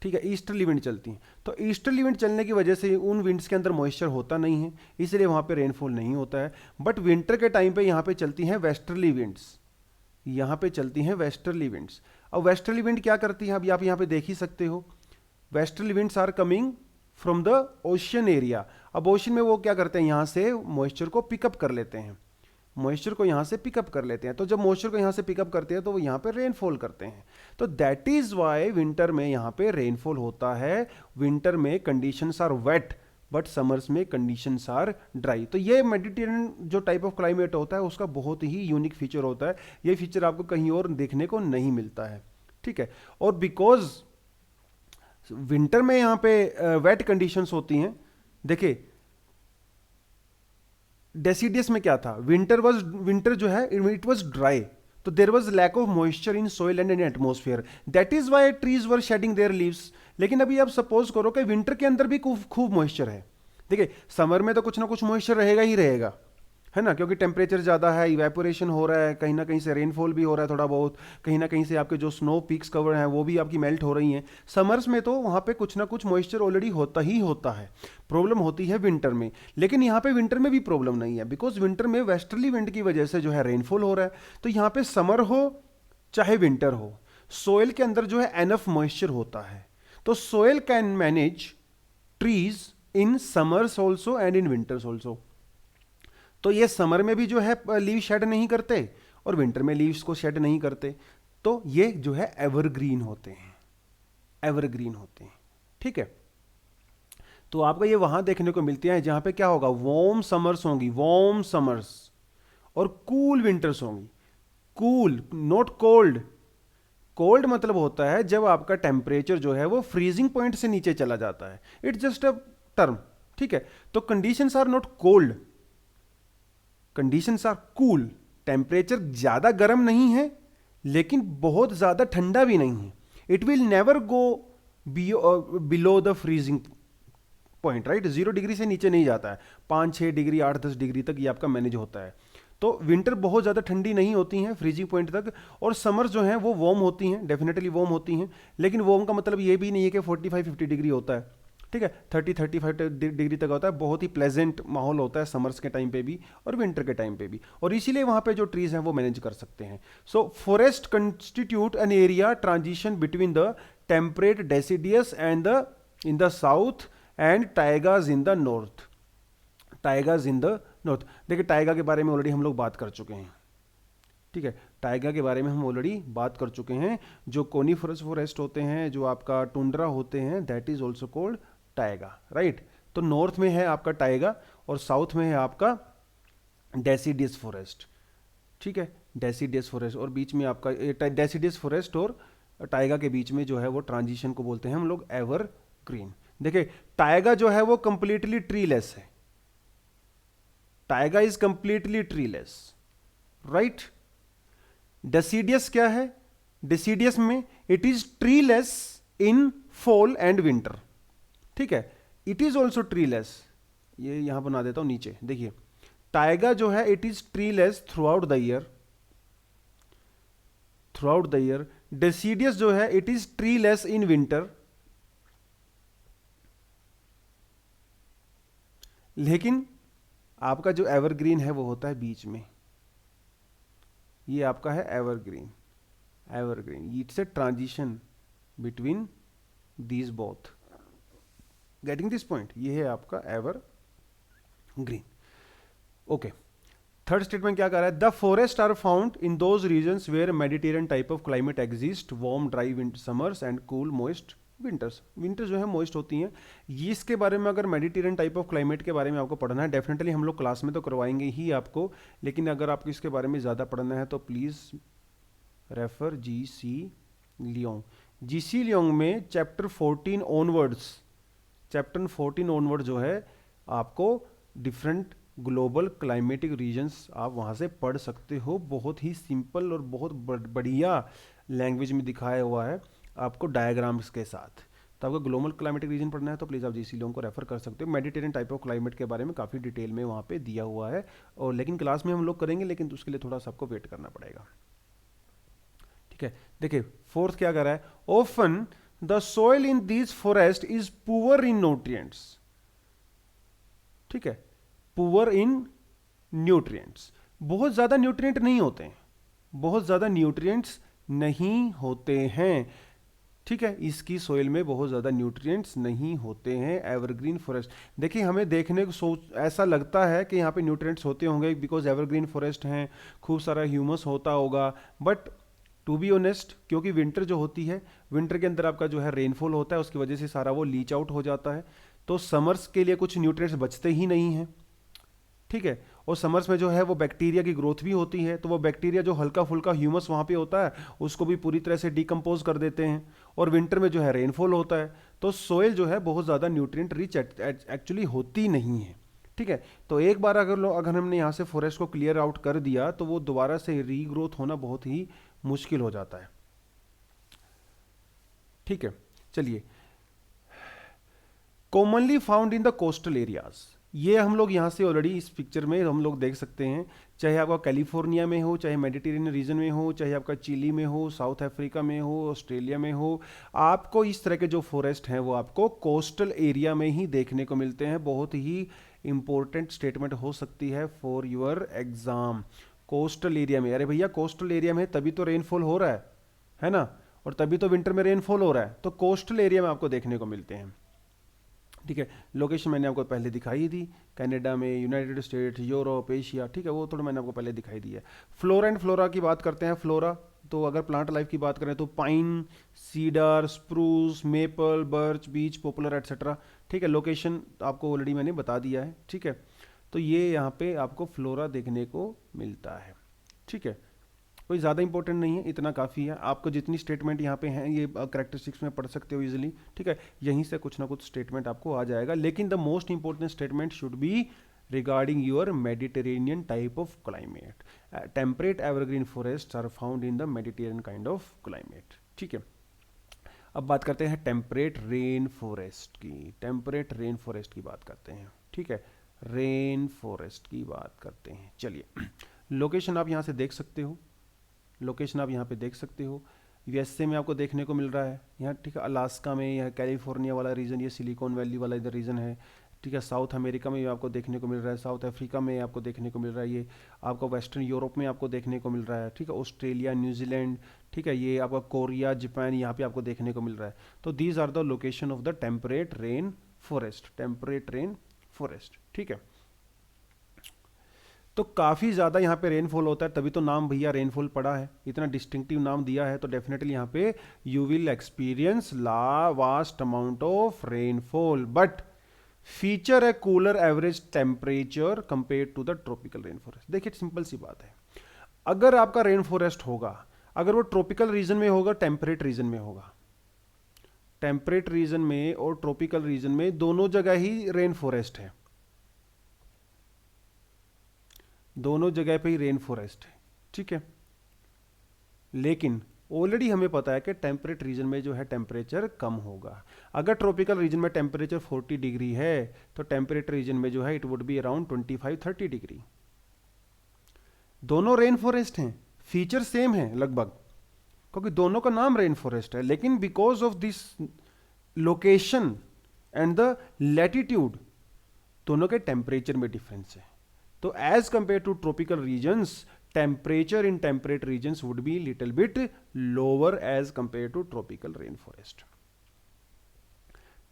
ठीक है, ईस्टर्ली विंड चलती हैं। तो ईस्टर्ली विंड चलने की वजह से उन विंड्स के अंदर मॉइस्चर होता नहीं है, इसलिए वहाँ पे रेनफॉल नहीं होता है। बट विंटर के टाइम पे यहाँ पे चलती हैं वेस्टर्ली विंड्स, यहाँ पे चलती हैं वेस्टर्ली विंड्स। अब वेस्टर्ली विंड क्या करती हैं, अब आप यहाँ पे देख ही सकते हो, westerly winds are coming from the ocean area. अब ओशन में वो क्या करते हैं, यहाँ से मॉइस्चर को पिकअप कर लेते हैं, मॉइस्चर को यहाँ से पिकअप कर लेते हैं। तो जब मॉइस्चर को यहाँ से पिकअप करते हैं तो वो यहाँ पे रेनफॉल करते हैं। तो दैट इज वाई विंटर में यहाँ पे रेनफॉल होता है, विंटर में conditions are wet, but summers में कंडीशंस आर ड्राई। तो ये मेडिटेरियन जो टाइप ऑफ क्लाइमेट होता है उसका बहुत ही यूनिक फीचर होता है, ये फीचर आपको कहीं और देखने को नहीं मिलता है, ठीक है। और बिकॉज विंटर में यहाँ पे वेट कंडीशंस होती हैं, देखिए डेसिडियस में क्या था, विंटर जो है इट वाज ड्राई, तो there was lack of moisture in soil and in atmosphere, that is why trees were shedding their leaves. लेकिन अभी आप सपोज करो कि विंटर के अंदर भी खूब मॉइस्चर है, देखिए समर में तो कुछ ना कुछ मॉइस्चर रहेगा ही रहेगा, है ना, क्योंकि टेम्परेचर ज़्यादा है, इवेपोरेशन हो रहा है, कहीं ना कहीं से रेनफॉल भी हो रहा है थोड़ा बहुत, कहीं ना कहीं से आपके जो स्नो पीक्स कवर हैं वो भी आपकी मेल्ट हो रही हैं। समर्स में तो वहाँ पे कुछ ना कुछ मॉइस्चर ऑलरेडी होता ही होता है, प्रॉब्लम होती है विंटर में। लेकिन यहाँ पे विंटर में भी प्रॉब्लम नहीं है, बिकॉज विंटर में वेस्टर्ली विंड की वजह से जो है रेनफॉल हो रहा है। तो यहाँ पे समर हो चाहे विंटर हो, सोयल के अंदर जो है एनफ मॉइस्चर होता है, तो soil can manage trees in summers also and in winters also. तो ये समर में भी जो है लीव शेड नहीं करते और विंटर में लीव्स को शेड नहीं करते, तो ये जो है एवरग्रीन होते हैं, एवरग्रीन होते हैं, ठीक है। तो आपको ये वहां देखने को मिलती है जहां पे क्या होगा, वार्म समर्स होंगी, वार्म समर्स, और कूल विंटर्स होंगी। कूल नॉट कोल्ड, कोल्ड मतलब होता है जब आपका टेम्परेचर जो है वो फ्रीजिंग पॉइंट से नीचे चला जाता है, इट्स जस्ट अ टर्म, ठीक है। तो conditions are not cold, conditions are cool, temperature ज्यादा गर्म नहीं है लेकिन बहुत ज्यादा ठंडा भी नहीं है, it will never go below the freezing point, right, 0 degree से नीचे नहीं जाता है, 5-6 डिग्री 8-10 डिग्री तक ये आपका मैनेज होता है। तो विंटर बहुत ज़्यादा ठंडी नहीं होती हैं फ्रीजिंग पॉइंट तक, और समर जो हैं वो वार्म होती हैं, डेफिनेटली वार्म होती हैं, लेकिन वार्म का मतलब ये भी नहीं है कि 45-50 डिग्री होता है, ठीक है, 30-35 डिग्री तक होता है। बहुत ही प्लेजेंट माहौल होता है समर्स के टाइम पे भी और विंटर के टाइम पे भी, और इसीलिए वहाँ पे जो ट्रीज हैं वो मैनेज कर सकते हैं। So forest constitute an area transition between the temperate deciduous and the in the south and taigas in the north, taigas in the north. देखिए टाइगा के बारे में ऑलरेडी हम लोग बात कर चुके हैं, ठीक है, टाइगा के बारे में हम ऑलरेडी बात कर चुके हैं। जो कोनिफरस फॉरेस्ट होते हैं, जो आपका टुंड्रा होते हैं, that is also called Tyga, right. तो नॉर्थ में है आपका टाइगा और साउथ में है आपका डेसिडियस फॉरेस्ट, ठीक है, डेसिडियस फॉरेस्ट, और बीच में आपका डेसिडियस फॉरेस्ट और टाइगा के बीच में जो है वो ट्रांजिशन को बोलते हैं हम लोग एवरग्रीन। देखिए टाइगा जो है वो कंप्लीटली ट्रीलेस है, Tyga is completely treeless, right. Deciduous क्या है, डेसिडियस में it is treeless in fall and winter, ठीक है, इट इज ऑल्सो ट्रीलेस, ये यहां बना देता हूं नीचे, देखिए टाइगा जो है it is treeless through out the year, through out the year. Deciduous जो है it is treeless in winter, लेकिन आपका जो एवरग्रीन है वो होता है बीच में, ये आपका है evergreen, evergreen it's a transition between these both, getting this point, ये है आपका एवरग्रीन, ओके। थर्ड स्टेटमेंट क्या कर रहा है, the forest are found in those regions where Mediterranean type of climate exist, warm dry winter summers and cool moist winters. Winter जो है moist होती हैं, ये इसके बारे में अगर मेडिटेरियन टाइप ऑफ क्लाइमेट के बारे में आपको पढ़ना है, डेफिनेटली हम लोग क्लास में तो करवाएंगे ही आपको, लेकिन अगर आपको इसके बारे में ज़्यादा पढ़ना है तो please refer GC Leong. GC Leong में चैप्टर 14 ऑनवर्ड्स, चैप्टर 14 ऑनवर्ड जो है आपको डिफरेंट ग्लोबल क्लाइमेटिक रीजन्स आप वहाँ से पढ़ सकते हो, बहुत ही सिंपल और बहुत बढ़िया लैंग्वेज में दिखाया हुआ है आपको डायग्राम्स के साथ। तो आपको ग्लोबल क्लाइमेटिक रीजन पढ़ना है तो प्लीज़ आप GC लियोंग को रेफर कर सकते हो। मेडिटेरियन टाइप ऑफ क्लाइमेट के बारे में काफ़ी डिटेल में वहाँ पे दिया हुआ है, और लेकिन क्लास में हम लोग करेंगे, लेकिन उसके लिए थोड़ा सा आपको वेट करना पड़ेगा, ठीक है। देखिए फोर्थ क्या कर रहा है, often the soil in this forest is poor in nutrients, ठीक है, पुअर इन न्यूट्रिएंट्स, बहुत ज़्यादा न्यूट्रिएंट नहीं होते हैं, बहुत ज़्यादा न्यूट्रिएंट्स नहीं होते हैं, ठीक है, इसकी सोइल में बहुत ज़्यादा न्यूट्रिएंट्स नहीं होते हैं। एवरग्रीन फॉरेस्ट, देखिए हमें देखने को सोच ऐसा लगता है कि यहाँ पे न्यूट्रिएंट्स होते होंगे बिकॉज एवरग्रीन फॉरेस्ट हैं, खूब सारा ह्यूमस होता होगा, बट टू बी ऑनेस्ट क्योंकि विंटर जो होती है, विंटर के अंदर आपका जो है रेनफॉल होता है, उसकी वजह से सारा वो लीच आउट हो जाता है, तो समर्स के लिए कुछ न्यूट्रिएंट्स बचते ही नहीं हैं, ठीक है। और समर्स में जो है वो बैक्टीरिया की ग्रोथ भी होती है, तो वो बैक्टीरिया जो हल्का फुल्का ह्यूमस वहाँ पे होता है उसको भी पूरी तरह से डिकम्पोज कर देते हैं। और विंटर में जो है रेनफॉल होता है, तो सोइल जो है बहुत ज़्यादा न्यूट्रिएंट रिच एक्चुअली होती नहीं है, ठीक है। तो एक बार अगर हमने यहाँ से फॉरेस्ट को क्लियर आउट कर दिया तो वो दोबारा से रीग्रोथ होना बहुत ही मुश्किल हो जाता है, ठीक है। चलिए, commonly found in the coastal areas, ये हम लोग यहाँ से ऑलरेडी इस पिक्चर में हम लोग देख सकते हैं, चाहे आपका कैलिफोर्निया में हो, चाहे मेडिटेरेनियन रीजन में हो, चाहे आपका चिली में हो, साउथ अफ्रीका में हो, ऑस्ट्रेलिया में हो, आपको इस तरह के जो फॉरेस्ट हैं वो आपको कोस्टल एरिया में ही देखने को मिलते हैं। बहुत ही इंपॉर्टेंट स्टेटमेंट हो सकती है for your exam. Coastal area में, अरे भैया कोस्टल एरिया में तभी तो रेनफॉल हो रहा है ना, और तभी तो विंटर में रेनफॉल हो रहा है, तो कोस्टल एरिया में आपको देखने को मिलते हैं, ठीक है। लोकेशन मैंने आपको पहले दिखाई दी, कनाडा में, यूनाइटेड स्टेट्स, यूरोप, एशिया, ठीक है, वो थोड़ा मैंने आपको पहले दिखाई दी है। फ्लोरा एंड फ्लोरा की बात करते हैं। फ्लोरा तो अगर प्लांट लाइफ की बात करें तो pine, cedar, spruce, maple, birch, beech, poplar etcetera, ठीक है। लोकेशन आपको ऑलरेडी मैंने बता दिया है, ठीक है। तो ये यहाँ पे आपको फ्लोरा देखने को मिलता है, ठीक है। कोई ज़्यादा इंपॉर्टेंट नहीं है, इतना काफ़ी है। आपको जितनी स्टेटमेंट यहाँ पे हैं ये करेक्टरिस्टिक्स में पढ़ सकते हो इजीली, ठीक है। यहीं से कुछ ना कुछ स्टेटमेंट आपको आ जाएगा, लेकिन the most important statement should be regarding your Mediterranean type of climate. Temperate evergreen forest are found in the Mediterranean kind of climate, ठीक है। अब बात करते हैं टेम्परेट रेन फॉरेस्ट की। टेम्परेट रेन फॉरेस्ट की बात करते हैं, ठीक है। रेन फॉरेस्ट की बात करते हैं। चलिए, लोकेशन आप यहाँ से देख सकते हो, लोकेशन आप यहाँ पे देख सकते हो। यूएसए में आपको देखने को मिल रहा है यहाँ, ठीक है। अलास्का में, यह कैलिफोर्निया वाला रीजन, ये सिलिकॉन वैली वाला इधर रीजन है, ठीक है। साउथ अमेरिका में आपको देखने को मिल रहा है, साउथ अफ्रीका में आपको देखने को मिल रहा है, ये आपको वेस्टर्न यूरोप में आपको देखने को मिल रहा है, ठीक है। ऑस्ट्रेलिया, न्यूजीलैंड, ठीक है, ये आपका कोरिया, जापान, यहाँ पे आपको देखने को मिल रहा है। तो these are the location of the temperate rain forest, temperate rain forest, ठीक है। तो काफ़ी ज़्यादा यहाँ पे रेनफॉल होता है, तभी तो नाम भैया रेनफॉल पड़ा है, इतना डिस्टिंक्टिव नाम दिया है, तो डेफिनेटली यहाँ पे you will experience vast amount of rainfall, but feature a cooler average temperature compare to the tropical rain forest. देखिए सिंपल सी बात है, अगर आपका रेन फॉरेस्ट होगा, अगर वो ट्रॉपिकल रीजन में होगा, टेम्परेट रीजन में होगा, टेम्परेट रीजन में और ट्रॉपिकल रीजन में दोनों जगह ही रेन फॉरेस्ट है, दोनों जगह पे ही रेन फॉरेस्ट है, ठीक है। लेकिन ऑलरेडी हमें पता है कि टेम्परेट रीजन में जो है टेम्परेचर कम होगा। अगर ट्रॉपिकल रीजन में टेम्परेचर 40 डिग्री है तो टेम्परेट रीजन में जो है it would be around 25-30 degree. दोनों रेन फॉरेस्ट हैं, फीचर सेम है लगभग, क्योंकि दोनों का नाम रेन फॉरेस्ट है, लेकिन because of this location and the latitude दोनों के टेम्परेचर में डिफरेंस है। तो as compare to tropical regions, temperature in temperate regions would be little bit lower as compare to tropical rain forest,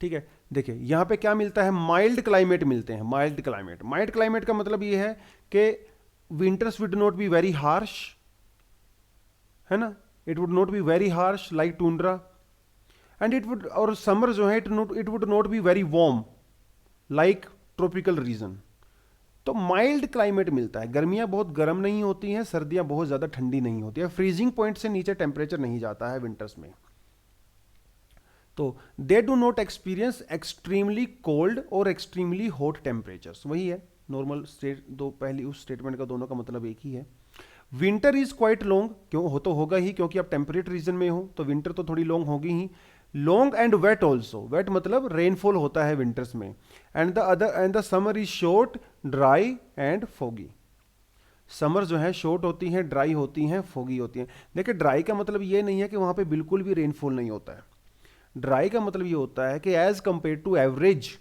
ठीक है। देखिए यहां पे क्या मिलता है, माइल्ड क्लाइमेट मिलते हैं, माइल्ड क्लाइमेट। माइल्ड क्लाइमेट का मतलब ये है कि winters would not be very harsh, है ना, it would not be very harsh like tundra, and it would, और समर जो है it would not be very warm like tropical region. तो माइल्ड क्लाइमेट मिलता है, गर्मियां बहुत गर्म नहीं होती हैं, सर्दियां बहुत ज़्यादा ठंडी नहीं होती है, फ्रीजिंग पॉइंट से नीचे टेम्परेचर नहीं जाता है विंटर्स में। तो they do not experience extremely cold और एक्सट्रीमली हॉट टेम्परेचर्स, वही है नॉर्मल स्टेट, दो पहली उस स्टेटमेंट का दोनों का मतलब एक ही है। विंटर इज क्वाइट लॉन्ग, क्यों हो तो होगा ही, क्योंकि आप टेम्परेट रीजन में हो तो विंटर तो थोड़ी लॉन्ग होगी ही। Long and wet also, wet मतलब रेनफॉल होता है विंटर्स में। And the summer is short, dry and foggy. Summer जो है शॉर्ट होती हैं, ड्राई होती हैं, फोगी होती हैं। देखिए ड्राई का मतलब ये नहीं है कि वहां पे बिल्कुल भी रेनफॉल नहीं होता है, ड्राई का मतलब ये होता है कि एज कंपेयर टू एवरेज,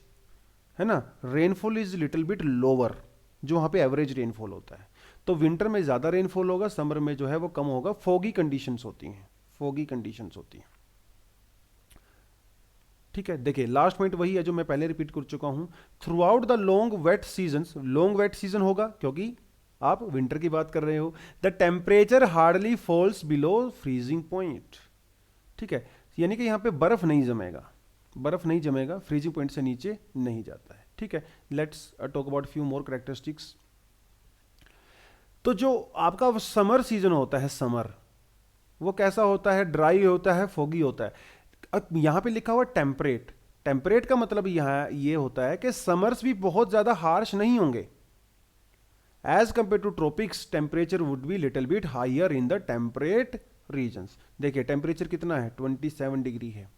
है ना, rainfall is little bit lower, जो वहां पे एवरेज रेनफॉल होता है। तो विंटर में ज्यादा रेनफॉल होगा, समर में जो है वो कम होगा, फोगी कंडीशंस होती हैं, फोगी कंडीशंस होती हैं, ठीक है। देखिए लास्ट पॉइंट वही है जो मैं पहले रिपीट कर चुका हूं, throughout the long wet season, long wet season होगा क्योंकि आप विंटर की बात कर रहे हो, the temperature hardly falls below freezing point, ठीक है, यानी कि यहां पे बर्फ नहीं जमेगा, बर्फ नहीं जमेगा, फ्रीजिंग पॉइंट से नीचे नहीं जाता है। ठीक है, let's talk about few more characteristics. तो जो आपका समर सीजन होता है, समर वो कैसा होता है? ड्राई होता है, फोगी होता है। अब यहां पे लिखा हुआ टेम्परेट, टेम्परेट का मतलब यहां ये होता है कि समर्स भी बहुत ज्यादा हार्श नहीं होंगे। As compare to tropics temperature would be little bit higher in the temperate regions. देखिए टेम्परेचर कितना है, 27 डिग्री है।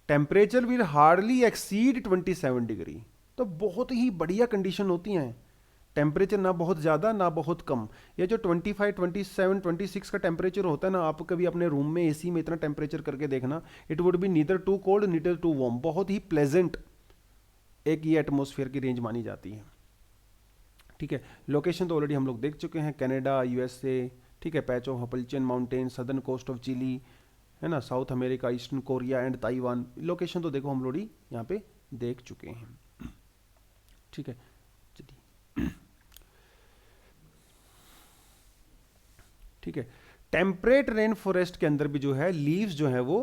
Temperature will hardly exceed 27 degree. तो बहुत ही बढ़िया कंडीशन होती हैं, टेम्परेचर ना बहुत ज़्यादा ना बहुत कम। ये जो 25, 27, 26 का टेम्परेचर होता है ना, आप कभी अपने रूम में एसी में इतना टेम्परेचर करके देखना, it would be neither too cold neither too warm. बहुत ही प्लेजेंट एक ये एटमोसफियर की रेंज मानी जाती है। ठीक है, लोकेशन तो ऑलरेडी हम लोग देख चुके हैं, कनाडा, यूएसए, ठीक है, patch of Appalachian mountain, southern coast of Chile, है ना, South America, eastern Korea and Taiwan. Location तो देखो हम लोग यहाँ पे देख चुके हैं। ठीक है, चलिए। ठीक है, टेम्परेट रेन फॉरेस्ट के अंदर भी जो है लीव्स जो है वो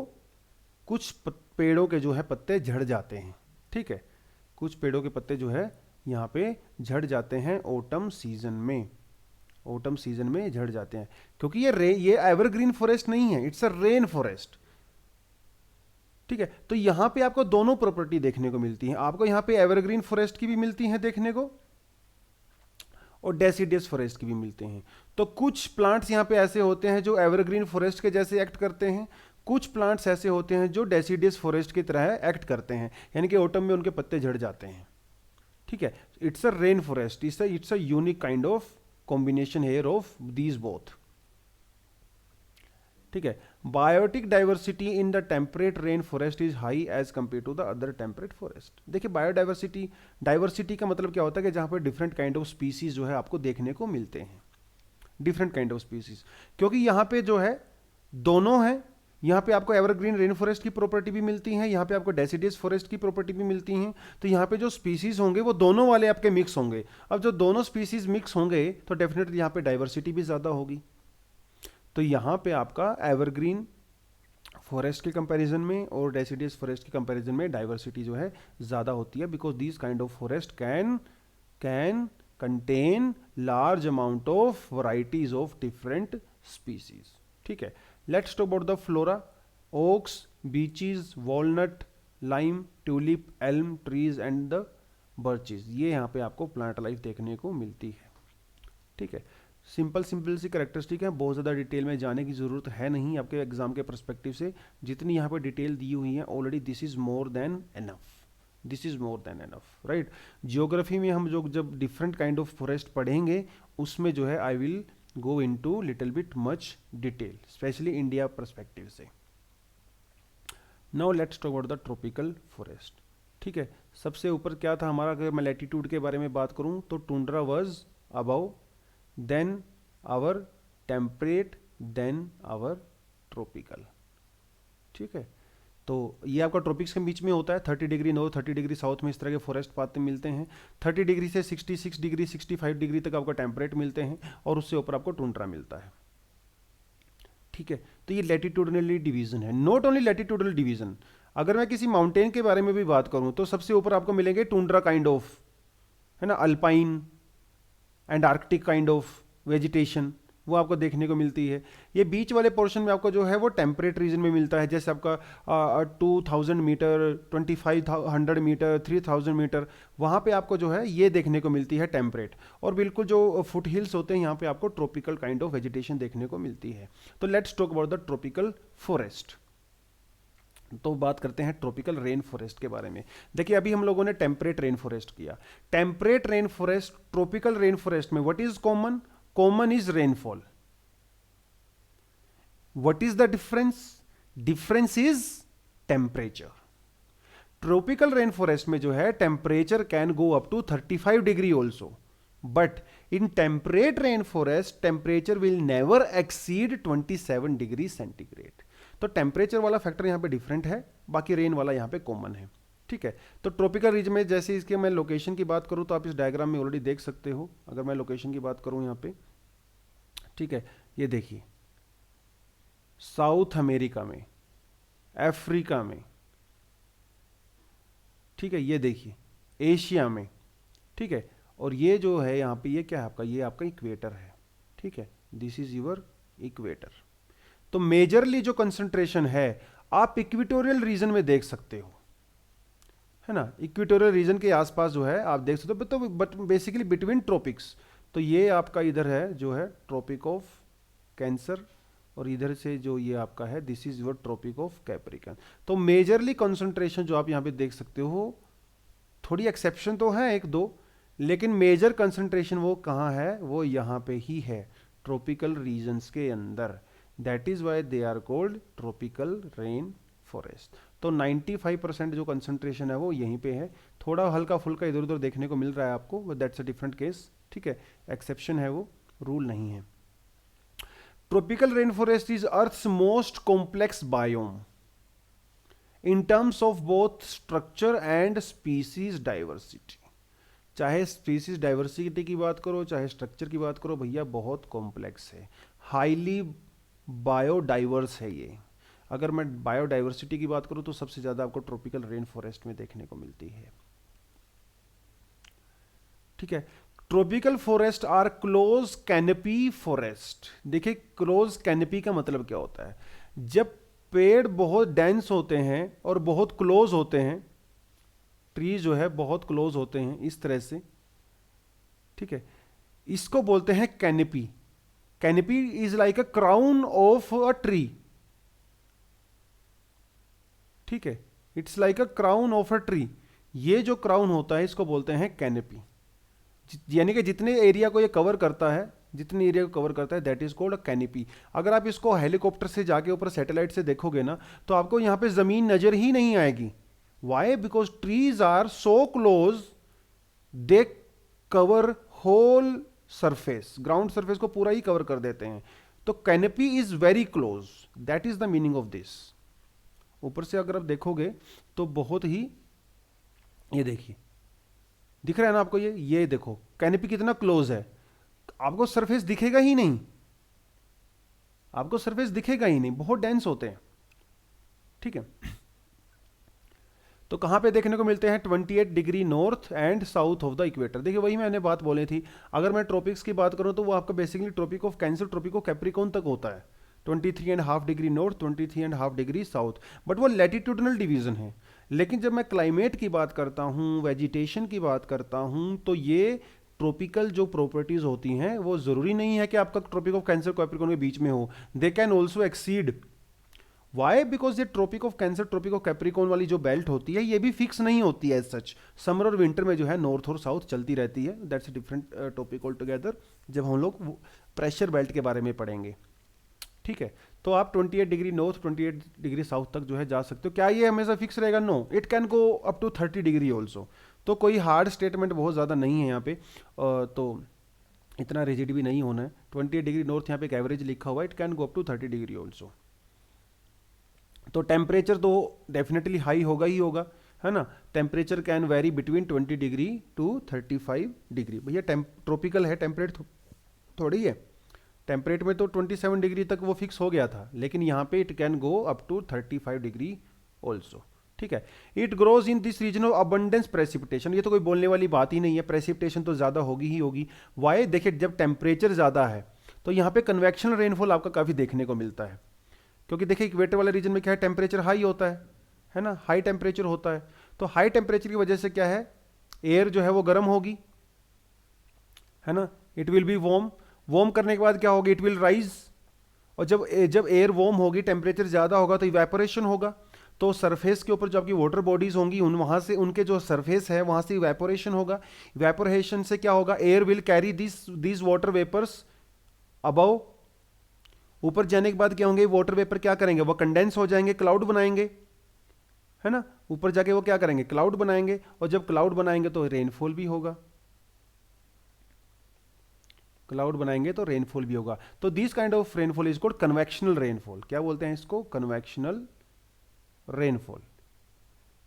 कुछ पेड़ों के जो है पत्ते झड़ जाते हैं। ठीक है, कुछ पेड़ों के पत्ते जो है यहाँ पे झड़ जाते हैं ऑटम सीजन में, ऑटम सीजन में झड़ जाते हैं, क्योंकि ये एवरग्रीन फॉरेस्ट नहीं है, इट्स अ रेन फॉरेस्ट। ठीक है, तो यहां पे आपको दोनों प्रॉपर्टी देखने को मिलती है। आपको यहां पे एवरग्रीन फॉरेस्ट की भी मिलती है देखने को, और डेसिडियस फॉरेस्ट की भी मिलते हैं। तो कुछ प्लांट्स यहां पे ऐसे होते हैं जो एवरग्रीन फॉरेस्ट के जैसे एक्ट करते हैं, कुछ प्लांट्स ऐसे होते हैं जो डेसिडियस फॉरेस्ट की तरह एक्ट करते हैं, यानी कि ऑटम में उनके पत्ते झड़ जाते हैं। ठीक है, it's a rain forest, it's a unique kind of combination here of these both. ठीक है, biotic diversity in the temperate rain forest is high as compare to the other temperate forest. देखिए बायोडाइवर्सिटी, डाइवर्सिटी का मतलब क्या होता है कि जहां पर डिफरेंट काइंड ऑफ स्पीसीज जो है आपको देखने को मिलते हैं, डिफरेंट काइंड ऑफ स्पीसीज, क्योंकि यहाँ पे जो है दोनों है। यहाँ पे आपको एवरग्रीन रेन फॉरेस्ट की प्रॉपर्टी भी मिलती है, यहाँ पे आपको डेसिडियस फॉरेस्ट की प्रॉपर्टी भी मिलती है। तो यहाँ पे जो स्पीसीज होंगे वो दोनों वाले आपके मिक्स होंगे। अब जो दोनों स्पीसीज मिक्स होंगे तो डेफिनेटली यहाँ पे डाइवर्सिटी भी ज्यादा होगी। तो यहाँ पे आपका एवरग्रीन फॉरेस्ट के कंपैरिजन में और डेसिडियस फॉरेस्ट के कंपैरिजन में डाइवर्सिटी जो है ज़्यादा होती है, because this kind of forest can contain large amount of varieties of different species. ठीक है, let's talk about the flora. Oaks, beeches, walnut, lime, tulip, elm trees and the birches, ये यहाँ पे आपको प्लांट लाइफ देखने को मिलती है। ठीक है, सिंपल सिंपल सी कैरेक्टरिस्टिक है, बहुत ज़्यादा डिटेल में जाने की ज़रूरत है नहीं आपके एग्जाम के परस्पेक्टिव से। जितनी यहाँ पे डिटेल दी हुई है already, this is more than enough, this is more than enough, right. Geography में हम जो जब डिफरेंट काइंड ऑफ फॉरेस्ट पढ़ेंगे उसमें जो है I will go into little bit much detail, specially India perspective से। Now let's talk about the tropical forest. ठीक है, सबसे ऊपर क्या था हमारा, अगर मैं लैटिट्यूड के बारे में बात करूं तो tundra was above, then our temperate, then our tropical. ठीक है, तो ये आपका ट्रॉपिक्स के बीच में होता है, 30 डिग्री नॉर्थ, 30 डिग्री साउथ में इस तरह के फॉरेस्ट पाते मिलते हैं। 30 डिग्री से 66 डिग्री 65 डिग्री तक आपको टेम्परेट मिलते हैं, और उससे ऊपर आपको टुंड्रा मिलता है। ठीक है, तो ये लैटिट्यूडनली डिवीजन है। नॉट ओनली लैटिट्यूडनल डिवीजन, अगर मैं किसी माउंटेन के बारे में भी बात करूं तो सबसे ऊपर आपको मिलेंगे टुंड्रा काइंड ऑफ, है ना, alpine and Arctic kind of vegetation, वो आपको देखने को मिलती है। ये बीच वाले पोर्शन में आपको जो है वो टेम्परेट रीजन में मिलता है, जैसे आपका 2000 मीटर, 2500 मीटर, 3000 मीटर, वहाँ पे आपको जो है ये देखने को मिलती है टेम्परेट। और बिल्कुल जो फुट हिल्स होते हैं यहाँ पे आपको ट्रॉपिकल काइंड ऑफ वेजिटेशन देखने को मिलती है। तो let's talk about the tropical forest. तो बात करते हैं ट्रॉपिकल रेन फॉरेस्ट के बारे में। देखिए अभी हम लोगों ने टेम्परेट रेन फॉरेस्ट किया, temperate rain forest, tropical rain forest में what is common? Common is rainfall. What is the difference? Difference is temperature. Tropical rain forest में जो है temperature can go up to 35 degree also, but in temperate rain forest temperature will never exceed 27 degree centigrade. तो temperature वाला factor यहां पे different है, बाकी rain वाला यहां पे कॉमन है। ठीक है, तो ट्रॉपिकल रीजन में जैसे इसके मैं लोकेशन की बात करूं तो आप इस डायग्राम में ऑलरेडी देख सकते हो। अगर मैं लोकेशन की बात करूं यहां पे, ठीक है, ये देखिए साउथ अमेरिका में, अफ्रीका में, ठीक है, ये देखिए एशिया में, ठीक है, और ये जो है यहाँ पे ये क्या है आपका, ये आपका इक्वेटर है, ठीक है, दिस इज योर इक्वेटर। तो मेजरली जो कंसंट्रेशन है आप इक्वेटोरियल रीजन में देख सकते हो, है ना, इक्वेटोरियल रीजन के आसपास जो है आप देख सकते हो, तो बट बेसिकली बिटवीन ट्रॉपिक्स। तो ये आपका इधर है जो है ट्रॉपिक ऑफ कैंसर, और इधर से जो ये आपका है this is your tropic of capricorn. तो मेजरली कंसंट्रेशन जो आप यहाँ पे देख सकते हो, थोड़ी एक्सेप्शन तो है एक दो, लेकिन मेजर कंसंट्रेशन वो कहाँ है, वो यहाँ पे ही है, ट्रॉपिकल रीजन्स के अंदर। That is why they are called tropical rain forest. तो 95% जो कंसंट्रेशन है वो यहीं पे है, थोड़ा हल्का फुल्का इधर उधर देखने को मिल रहा है आपको, but that's a different case, ठीक है, एक्सेप्शन है वो, रूल नहीं है। Tropical rain forest is earth's most complex biome in terms of both structure and species diversity. चाहे स्पीसीज डाइवर्सिटी की बात करो, चाहे स्ट्रक्चर की बात करो, भैया बहुत कॉम्प्लेक्स है, हाईली बायोडाइवर्स है ये। अगर मैं बायोडाइवर्सिटी की बात करूं तो सबसे ज्यादा आपको ट्रॉपिकल रेन फॉरेस्ट में देखने को मिलती है, ठीक है। Tropical forest are close canopy forest. देखिए क्लोज कैनपी का मतलब क्या होता है, जब पेड़ बहुत डेंस होते हैं और बहुत क्लोज होते हैं, ट्रीज जो है बहुत क्लोज होते हैं इस तरह से, ठीक है, इसको बोलते हैं canopy. Canopy is like a crown of a tree, ठीक है, it's like a crown of a tree. ये जो क्राउन होता है इसको बोलते हैं कैनपी, यानी कि जितने एरिया को ये कवर करता है, जितने एरिया को कवर करता है that is called a canopy. अगर आप इसको हेलीकॉप्टर से जाके ऊपर सैटेलाइट से देखोगे ना, तो आपको यहां पे जमीन नजर ही नहीं आएगी। Why? Because trees are so close, they cover whole surface, ground surface को पूरा ही कवर कर देते हैं। तो canopy is very close, that is the meaning of this. ऊपर से अगर आप देखोगे तो बहुत ही, ये देखिए दिख रहा है ना आपको, ये देखो कैनपी कितना क्लोज है, आपको सरफेस दिखेगा ही नहीं, आपको सरफेस दिखेगा ही नहीं, बहुत डेंस होते हैं, ठीक है। तो कहां पे देखने को मिलते हैं, 28 degree north and south of the equator. देखिए वही मैंने बात बोली थी, अगर मैं ट्रॉपिक्स की बात करूं तो वो आपका basically tropic of cancer, tropic of capricorn तक होता है, 23.5 degree north, 23.5 degree south, but वो लैटिट्यूडनल डिवीजन है। लेकिन जब मैं क्लाइमेट की बात करता हूँ, वेजिटेशन की बात करता हूँ, तो ये ट्रॉपिकल जो प्रॉपर्टीज होती हैं वो जरूरी नहीं है कि आपका ट्रॉपिक ऑफ कैंसर कैप्रिकॉर्न के बीच में हो, they can also exceed. Why? Because ये tropic of cancer, tropic of capricorn वाली जो बेल्ट होती है ये भी फिक्स नहीं होती है सच, समर और विंटर में जो है नॉर्थ और साउथ चलती रहती है, that's a different topic all together, जब हम लोग प्रेशर बेल्ट के बारे में पढ़ेंगे, ठीक है। तो आप 28 डिग्री नॉर्थ, 28 डिग्री साउथ तक जो है जा सकते हो। क्या ये हमेशा फिक्स रहेगा? No, it can go up to 30 degree also. तो कोई हार्ड स्टेटमेंट बहुत ज़्यादा नहीं है यहाँ पे, तो इतना रिजिड भी नहीं होना है। 28 डिग्री नॉर्थ यहाँ पे एक एवरेज लिखा हुआ है, it can go up to 30 degree also. तो टेम्परेचर तो डेफिनेटली हाई होगा ही होगा, है ना, temperature can vary between 20 degree to 35 degree. भैया ट्रॉपिकल है, टेम्परेट थोड़ी है, टेम्परेट में तो 27 डिग्री तक वो फिक्स हो गया था, लेकिन यहाँ पे it can go up to 35 degree also, ठीक है। It grows in this region of abundance precipitation, ये तो कोई बोलने वाली बात ही नहीं है, प्रेसिपिटेशन तो ज़्यादा होगी ही होगी। वाई? देखिए जब टेम्परेचर ज़्यादा है तो यहाँ पे कन्वेक्शनल रेनफॉल आपका काफ़ी देखने को मिलता है, क्योंकि देखिए इक्वेटर वाले रीजन में क्या है, टेम्परेचर हाई होता है ना, हाई टेम्परेचर होता है। तो हाई टेम्परेचर की वजह से क्या है, एयर जो है वो गर्म होगी, है ना, it will be warm, warm करने के बाद क्या होगी, इट विल राइज, और जब एयर वार्म होगी, टेम्परेचर ज़्यादा होगा तो इवेपोरेशन होगा, तो सरफेस के ऊपर जो आपकी वाटर बॉडीज होंगी वहाँ से, उनके जो सरफेस है वहाँ से इवेपोरेशन होगा। इवेपोरेशन से क्या होगा, air will carry this water vapours above, ऊपर जाने के बाद क्या होंगे, वाटर वेपर क्या करेंगे, वो कंडेंस हो जाएंगे, क्लाउड बनाएंगे, है ना, ऊपर जाके वो क्या करेंगे, क्लाउड बनाएंगे, और जब क्लाउड बनाएंगे तो रेनफॉल भी होगा, क्लाउड बनाएंगे तो रेनफॉल भी होगा। तो this kind of rainfall is called convectional rainfall. क्या बोलते हैं इसको, कन्वेक्शनल रेनफॉल।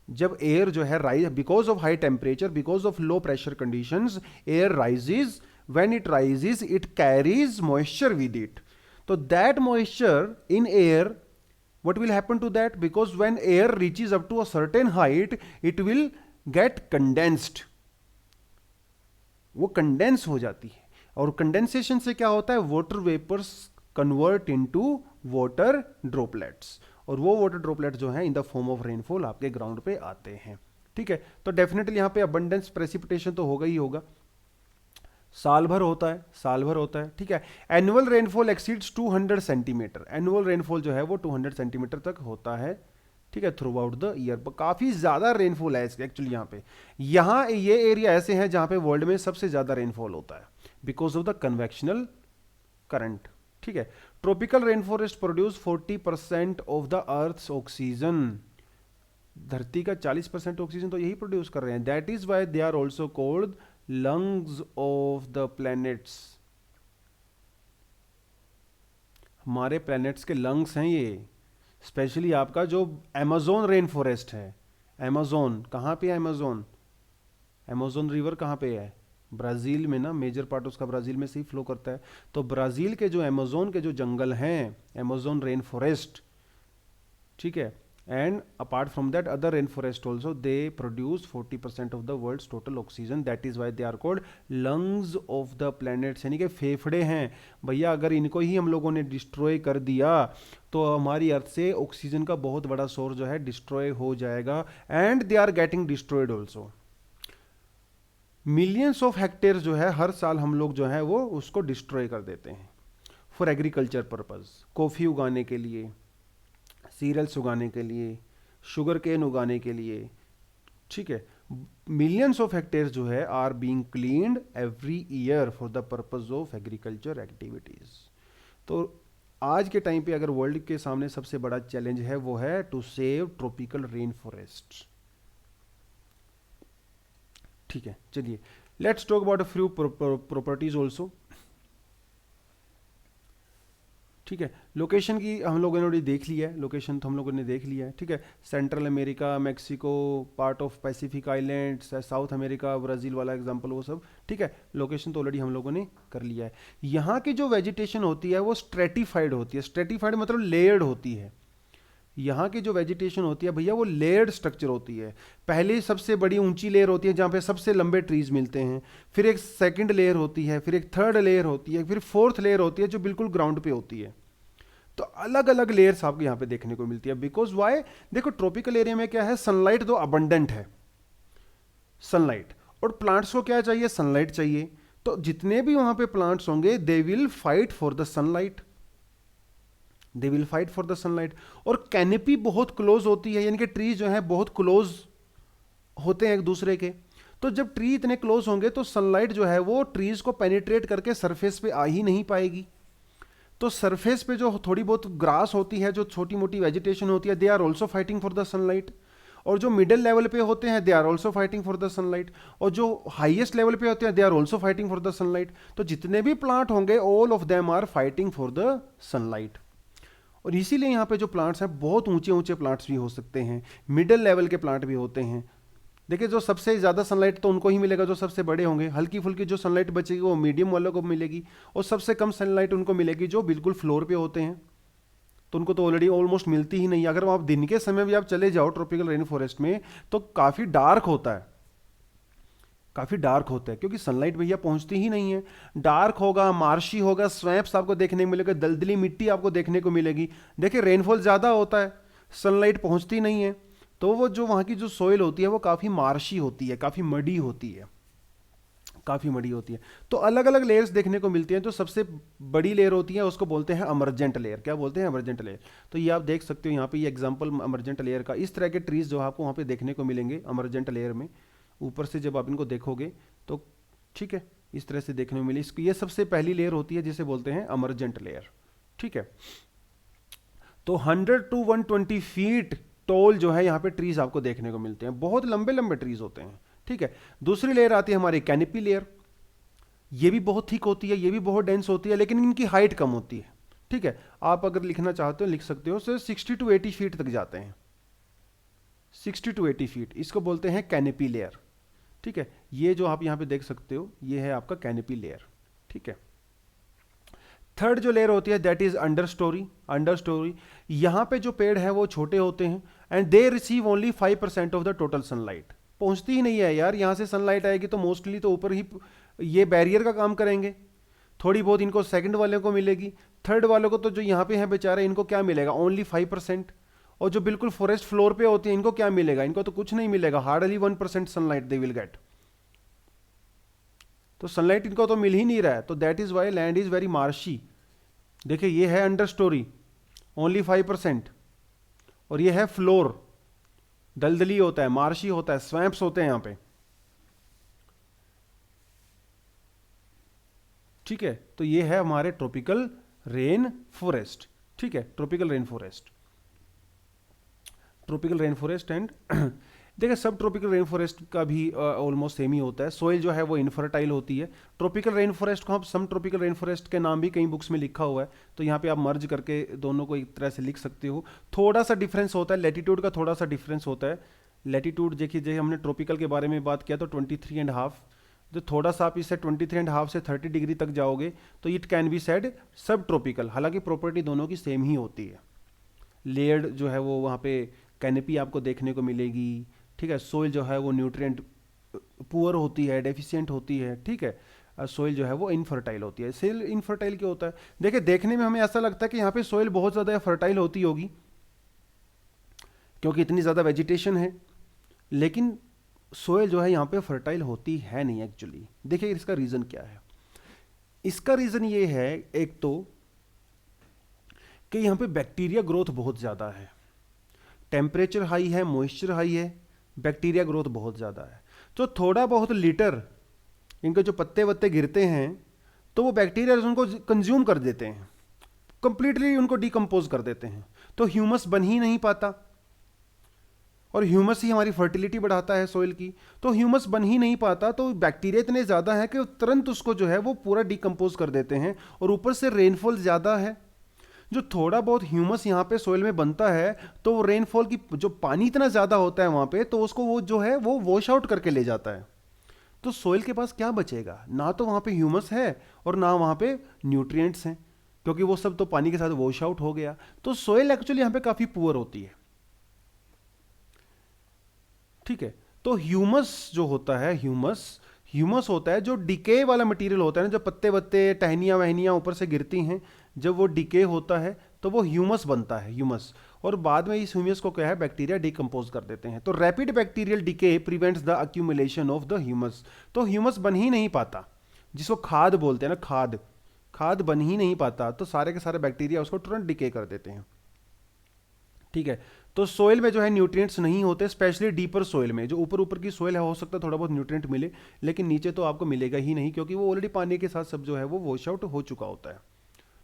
जब एयर जो है rise, because of high temperature, because of low pressure conditions, air rises, when it rises it carries moisture with it. So that moisture in air, what will happen to that? Because when air reaches up to a certain height, it will get condensed, वो condense हो जाती है। और condensation से क्या होता है, water vapours convert into water droplets, और वो वाटर ड्रॉपलेट जो है in the form of rainfall आपके ग्राउंड पे आते हैं। ठीक है, तो डेफिनेटली यहां पे अबंडेंस प्रेसिपिटेशन तो होगा ही होगा, साल भर होता है, साल भर होता है। ठीक है, annual rainfall exceeds 200 centimetre, annual rainfall जो है वो 200 सेंटीमीटर तक होता है। ठीक है, थ्रू आउट द ईयर काफी ज्यादा रेनफॉल है एक्चुअली यहाँ पे। यहाँ ये एरिया ऐसे हैं जहां पे वर्ल्ड में सबसे ज्यादा रेनफॉल होता है because of the convectional current. ठीक है, tropical rain forest produce 40% of the earth's oxygen, धरती का 40% ऑक्सीजन तो यही प्रोड्यूस कर रहे हैं। That is why they are also called lungs of the planets, हमारे प्लैनेट्स के लंग्स हैं ये। स्पेशली आपका जो अमेज़न रेन फॉरेस्ट है, अमेज़न कहाँ पे है, अमेज़न, अमेज़न रिवर कहाँ पे है, ब्राज़ील में ना, मेजर पार्ट उसका ब्राज़ील में से ही फ्लो करता है। तो ब्राज़ील के जो अमेज़न के जो जंगल हैं, अमेज़न रेन फॉरेस्ट, ठीक है, and apart from that other rain forest also they produce 40% of the world's total oxygen, that is why they are called lungs of the planets, यानी कि फेफड़े हैं भैया। अगर इनको ही हम लोगों ने डिस्ट्रॉय कर दिया तो हमारी अर्थ से ऑक्सीजन का बहुत बड़ा सोर्स जो है डिस्ट्रॉय हो जाएगा, and they are getting destroyed also. Millions of hectare जो है हर साल हम लोग जो है वो उसको डिस्ट्रॉय कर देते हैं फॉर एग्रीकल्चर पर्पज, कॉफ़ी उगाने के लिए, सीरियल्स उगाने के लिए, शुगर केन उगाने के लिए। ठीक है, मिलियंस ऑफ हेक्टेयर जो है are being cleaned every year for the purpose of agriculture activities. तो आज के टाइम पे अगर वर्ल्ड के सामने सबसे बड़ा चैलेंज है वो है to save tropical rain forest. ठीक है, चलिए let's talk about a few properties also. ठीक है, लोकेशन की हम लोगों ने देख लिया है, लोकेशन तो हम लोगों ने देख लिया है। ठीक है, central America, Mexico, part of Pacific islands, south America, Brazil वाला एग्जांपल, वो सब। ठीक है, लोकेशन तो ऑलरेडी हम लोगों ने कर लिया है। यहाँ की जो वेजिटेशन होती है वो स्ट्रेटिफाइड होती है, स्ट्रेटिफाइड मतलब लेयर्ड होती है। यहाँ की जो वेजिटेशन होती है भैया वो लेयर्ड स्ट्रक्चर होती है। पहले सबसे बड़ी ऊंची लेयर होती है जहाँ पे सबसे लंबे ट्रीज मिलते हैं, फिर एक सेकंड लेयर होती है, फिर एक थर्ड लेयर होती है, फिर फोर्थ लेयर होती है जो बिल्कुल ग्राउंड पे होती है। तो अलग अलग लेयर्स आपको यहाँ पे देखने को मिलती है। बिकॉज वाई, देखो ट्रॉपिकल एरिया में क्या है, सनलाइट तो अबंडेंट है, सनलाइट, और प्लांट्स को क्या चाहिए, सनलाइट चाहिए। तो जितने भी वहां पे प्लांट्स होंगे they will fight for the sunlight, they will fight for the sunlight. और कैनेपी बहुत क्लोज होती है, यानी कि ट्री जो है बहुत क्लोज होते हैं एक दूसरे के। तो जब ट्री इतने क्लोज होंगे तो सनलाइट जो है वो ट्रीज को पेनिट्रेट करके सरफेस पे आ ही नहीं पाएगी। तो सरफेस पे जो थोड़ी बहुत ग्रास होती है, जो छोटी मोटी वेजिटेशन होती है, they are also fighting for the sunlight. और जो मिडिल लेवल पे होते हैं they are also fighting for the sunlight, और जो हाईएस्ट लेवल पे होते हैं they are also fighting for the sunlight. तो जितने भी प्लांट होंगे all of them are fighting for the sunlight. और इसीलिए यहाँ पे जो प्लांट्स हैं बहुत ऊंचे ऊंचे प्लांट्स भी हो सकते हैं, मिडिल लेवल के प्लांट भी होते हैं। देखिए जो सबसे ज़्यादा सनलाइट तो उनको ही मिलेगा जो सबसे बड़े होंगे, हल्की फुल्की जो सनलाइट बचेगी वो मीडियम वालों को मिलेगी, और सबसे कम सनलाइट उनको मिलेगी जो बिल्कुल फ्लोर पे होते हैं। तो उनको तो ऑलरेडी ऑलमोस्ट मिलती ही नहीं। अगर आप दिन के समय भी आप चले जाओ ट्रॉपिकल रेन फॉरेस्ट में तो काफ़ी डार्क होता है, काफ़ी डार्क होता है, क्योंकि सनलाइट भैया पहुंचती ही नहीं है। डार्क होगा, मार्शी होगा, स्वैम्प्स आपको देखने को मिलेगा, दलदली मिट्टी आपको देखने को मिलेगी। देखिए रेनफॉल ज़्यादा होता है, सनलाइट पहुंचती नहीं है, तो वो जो वहाँ की जो सोइल होती है वो काफ़ी मार्शी होती है, काफ़ी मडी होती है, काफ़ी मडी होती है। तो अलग अलग लेयर्स देखने को मिलती हैं। तो सबसे बड़ी लेयर होती है उसको बोलते हैं अमरजेंट लेयर। क्या बोलते हैं, अमरजेंट लेयर। तो ये आप देख सकते हो यहाँ पे, ये एग्जांपल अमरजेंट लेयर का। इस तरह के ट्रीज जो आपको वहाँ पे देखने को मिलेंगे अमरजेंट लेयर में, ऊपर से जब आप इनको देखोगे तो ठीक है इस तरह से देखने को मिले। इसको ये सबसे पहली लेयर होती है जिसे बोलते हैं अमरजेंट लेयर। ठीक है, तो 100 to 120 फीट टॉल जो है यहाँ पे ट्रीज आपको देखने को मिलते हैं, बहुत लंबे लंबे ट्रीज होते हैं। ठीक है, दूसरी लेयर आती है हमारी कैनिपी लेयर। ये भी बहुत थिक होती है, ये भी बहुत डेंस होती है, लेकिन इनकी हाइट कम होती है। ठीक है, आप अगर लिखना चाहते हो लिख सकते हो, सर 60 to 80 फीट तक जाते हैं, 60 to 80 फीट, इसको बोलते हैं कैनिपी लेयर। ठीक है, ये जो आप यहाँ पे देख सकते हो ये है आपका कैनिपी लेयर। ठीक है, थर्ड जो लेयर होती है that is under story. Under story, यहाँ पे जो पेड़ है वो छोटे होते हैं, and they receive only 5% of the total sunlight. पहुंचती ही नहीं है यार। यहाँ से सनलाइट आएगी तो मोस्टली तो ऊपर ही ये बैरियर का काम करेंगे, थोड़ी बहुत इनको सेकंड वाले को मिलेगी, थर्ड वालों को तो जो यहाँ पे हैं बेचारे इनको क्या मिलेगा, ओनली 5%। और जो बिल्कुल फॉरेस्ट फ्लोर पे होती है इनको क्या मिलेगा, इनको तो कुछ नहीं मिलेगा, hardly 1% sunlight they will get. तो सनलाइट इनको तो मिल ही नहीं रहा है, तो that is why land is very marshy. देखिए ये है अंडर स्टोरी ओनली 5%, और ये है फ्लोर, दलदली होता है, मार्शी होता है, स्वैम्प्स होते हैं यहाँ पे। ठीक है, तो ये है हमारे ट्रॉपिकल रेन फॉरेस्ट। ठीक है, tropical rain forest, tropical rain forest and देखिए सब ट्रॉपिकल रेन फॉरेस्ट का भी ऑलमोस्ट सेम ही होता है। सोइल जो है वो इनफर्टाइल होती है। ट्रॉपिकल रेन फॉरेस्ट को हम सम ट्रॉपिकल रेन फॉरेस्ट के नाम भी कई बुक्स में लिखा हुआ है, तो यहाँ पे आप मर्ज करके दोनों को एक तरह से लिख सकते हो। थोड़ा सा डिफरेंस होता है, लैटिट्यूड का थोड़ा सा डिफरेंस होता है। लैटिट्यूड देखिए, जैसे हमने ट्रॉपिकल के बारे में बात किया तो 23.5, जो थोड़ा सा आप इससे 23.5 से 30 डिग्री तक जाओगे तो इट कैन बी सेड सब ट्रॉपिकल। हालांकि प्रॉपर्टी दोनों की सेम ही होती है। लेयर्ड जो है वो वहाँ पे कैनेपी आपको देखने को मिलेगी। ठीक है, सोइल जो है वो न्यूट्रिएंट पुअर होती है, डेफिशिएंट होती है। ठीक है, सोइल जो है वो इनफर्टाइल होती है। सोइल इनफर्टाइल क्यों होता है, देखिए देखने में हमें ऐसा लगता है कि यहाँ पे सोइल बहुत ज़्यादा फर्टाइल होती होगी क्योंकि इतनी ज़्यादा वेजिटेशन है, लेकिन सोइल जो है यहाँ पे फर्टाइल होती है नहीं एक्चुअली। देखिए इसका रीज़न क्या है। इसका रीज़न ये है एक तो कि यहाँ पे बैक्टीरिया ग्रोथ बहुत ज़्यादा है, टेम्परेचर हाई है, मॉइस्चर हाई है, बैक्टीरिया ग्रोथ बहुत ज़्यादा है। तो थोड़ा बहुत लीटर इनके जो पत्ते वत्ते गिरते हैं तो वो बैक्टीरिया उनको कंज्यूम कर देते हैं, कंप्लीटली उनको डिकम्पोज कर देते हैं, तो ह्यूमस बन ही नहीं पाता। और ह्यूमस ही हमारी फर्टिलिटी बढ़ाता है सॉइल की, तो ह्यूमस बन ही नहीं पाता, तो बैक्टीरिया इतने ज़्यादा है कि तुरंत उसको जो है वो पूरा डिकम्पोज कर देते हैं। और ऊपर से रेनफॉल ज़्यादा है, जो थोड़ा बहुत ह्यूमस यहाँ पे सोइल में बनता है तो वो रेनफॉल की जो पानी इतना ज़्यादा होता है वहाँ पे, तो उसको वो जो है वो वॉश आउट करके ले जाता है। तो सोइल के पास क्या बचेगा, ना तो वहाँ पे ह्यूमस है और ना वहाँ पे न्यूट्रिएंट्स हैं, क्योंकि वो सब तो पानी के साथ वॉश आउट हो गया। तो सोइल एक्चुअली यहाँ पे काफ़ी पुअर होती है। ठीक है, तो ह्यूमस जो होता है, ह्यूमस होता है जो डिके वाला मटेरियल होता है ना, जो पत्ते वत्ते टहनियाँ वहनियाँ ऊपर से गिरती हैं, जब वो डिके होता है तो वो ह्यूमस बनता है, ह्यूमस। और बाद में इस ह्यूमस को क्या है, बैक्टीरिया डिकम्पोज कर देते हैं। तो rapid bacterial decay prevents the accumulation of the humus. तो ह्यूमस बन ही नहीं पाता, जिसको खाद बोलते हैं ना, खाद बन ही नहीं पाता, तो सारे के सारे बैक्टीरिया उसको तुरंत डिके कर देते हैं। ठीक है, तो सोइल में जो है न्यूट्रिएंट्स नहीं होते, स्पेशली डीपर सोइल में। जो ऊपर ऊपर की सोइल है हो सकता है थोड़ा बहुत न्यूट्रिएंट मिले, लेकिन नीचे तो आपको मिलेगा ही नहीं, क्योंकि वो ऑलरेडी पानी के साथ सब जो है वो वॉश आउट हो चुका होता है।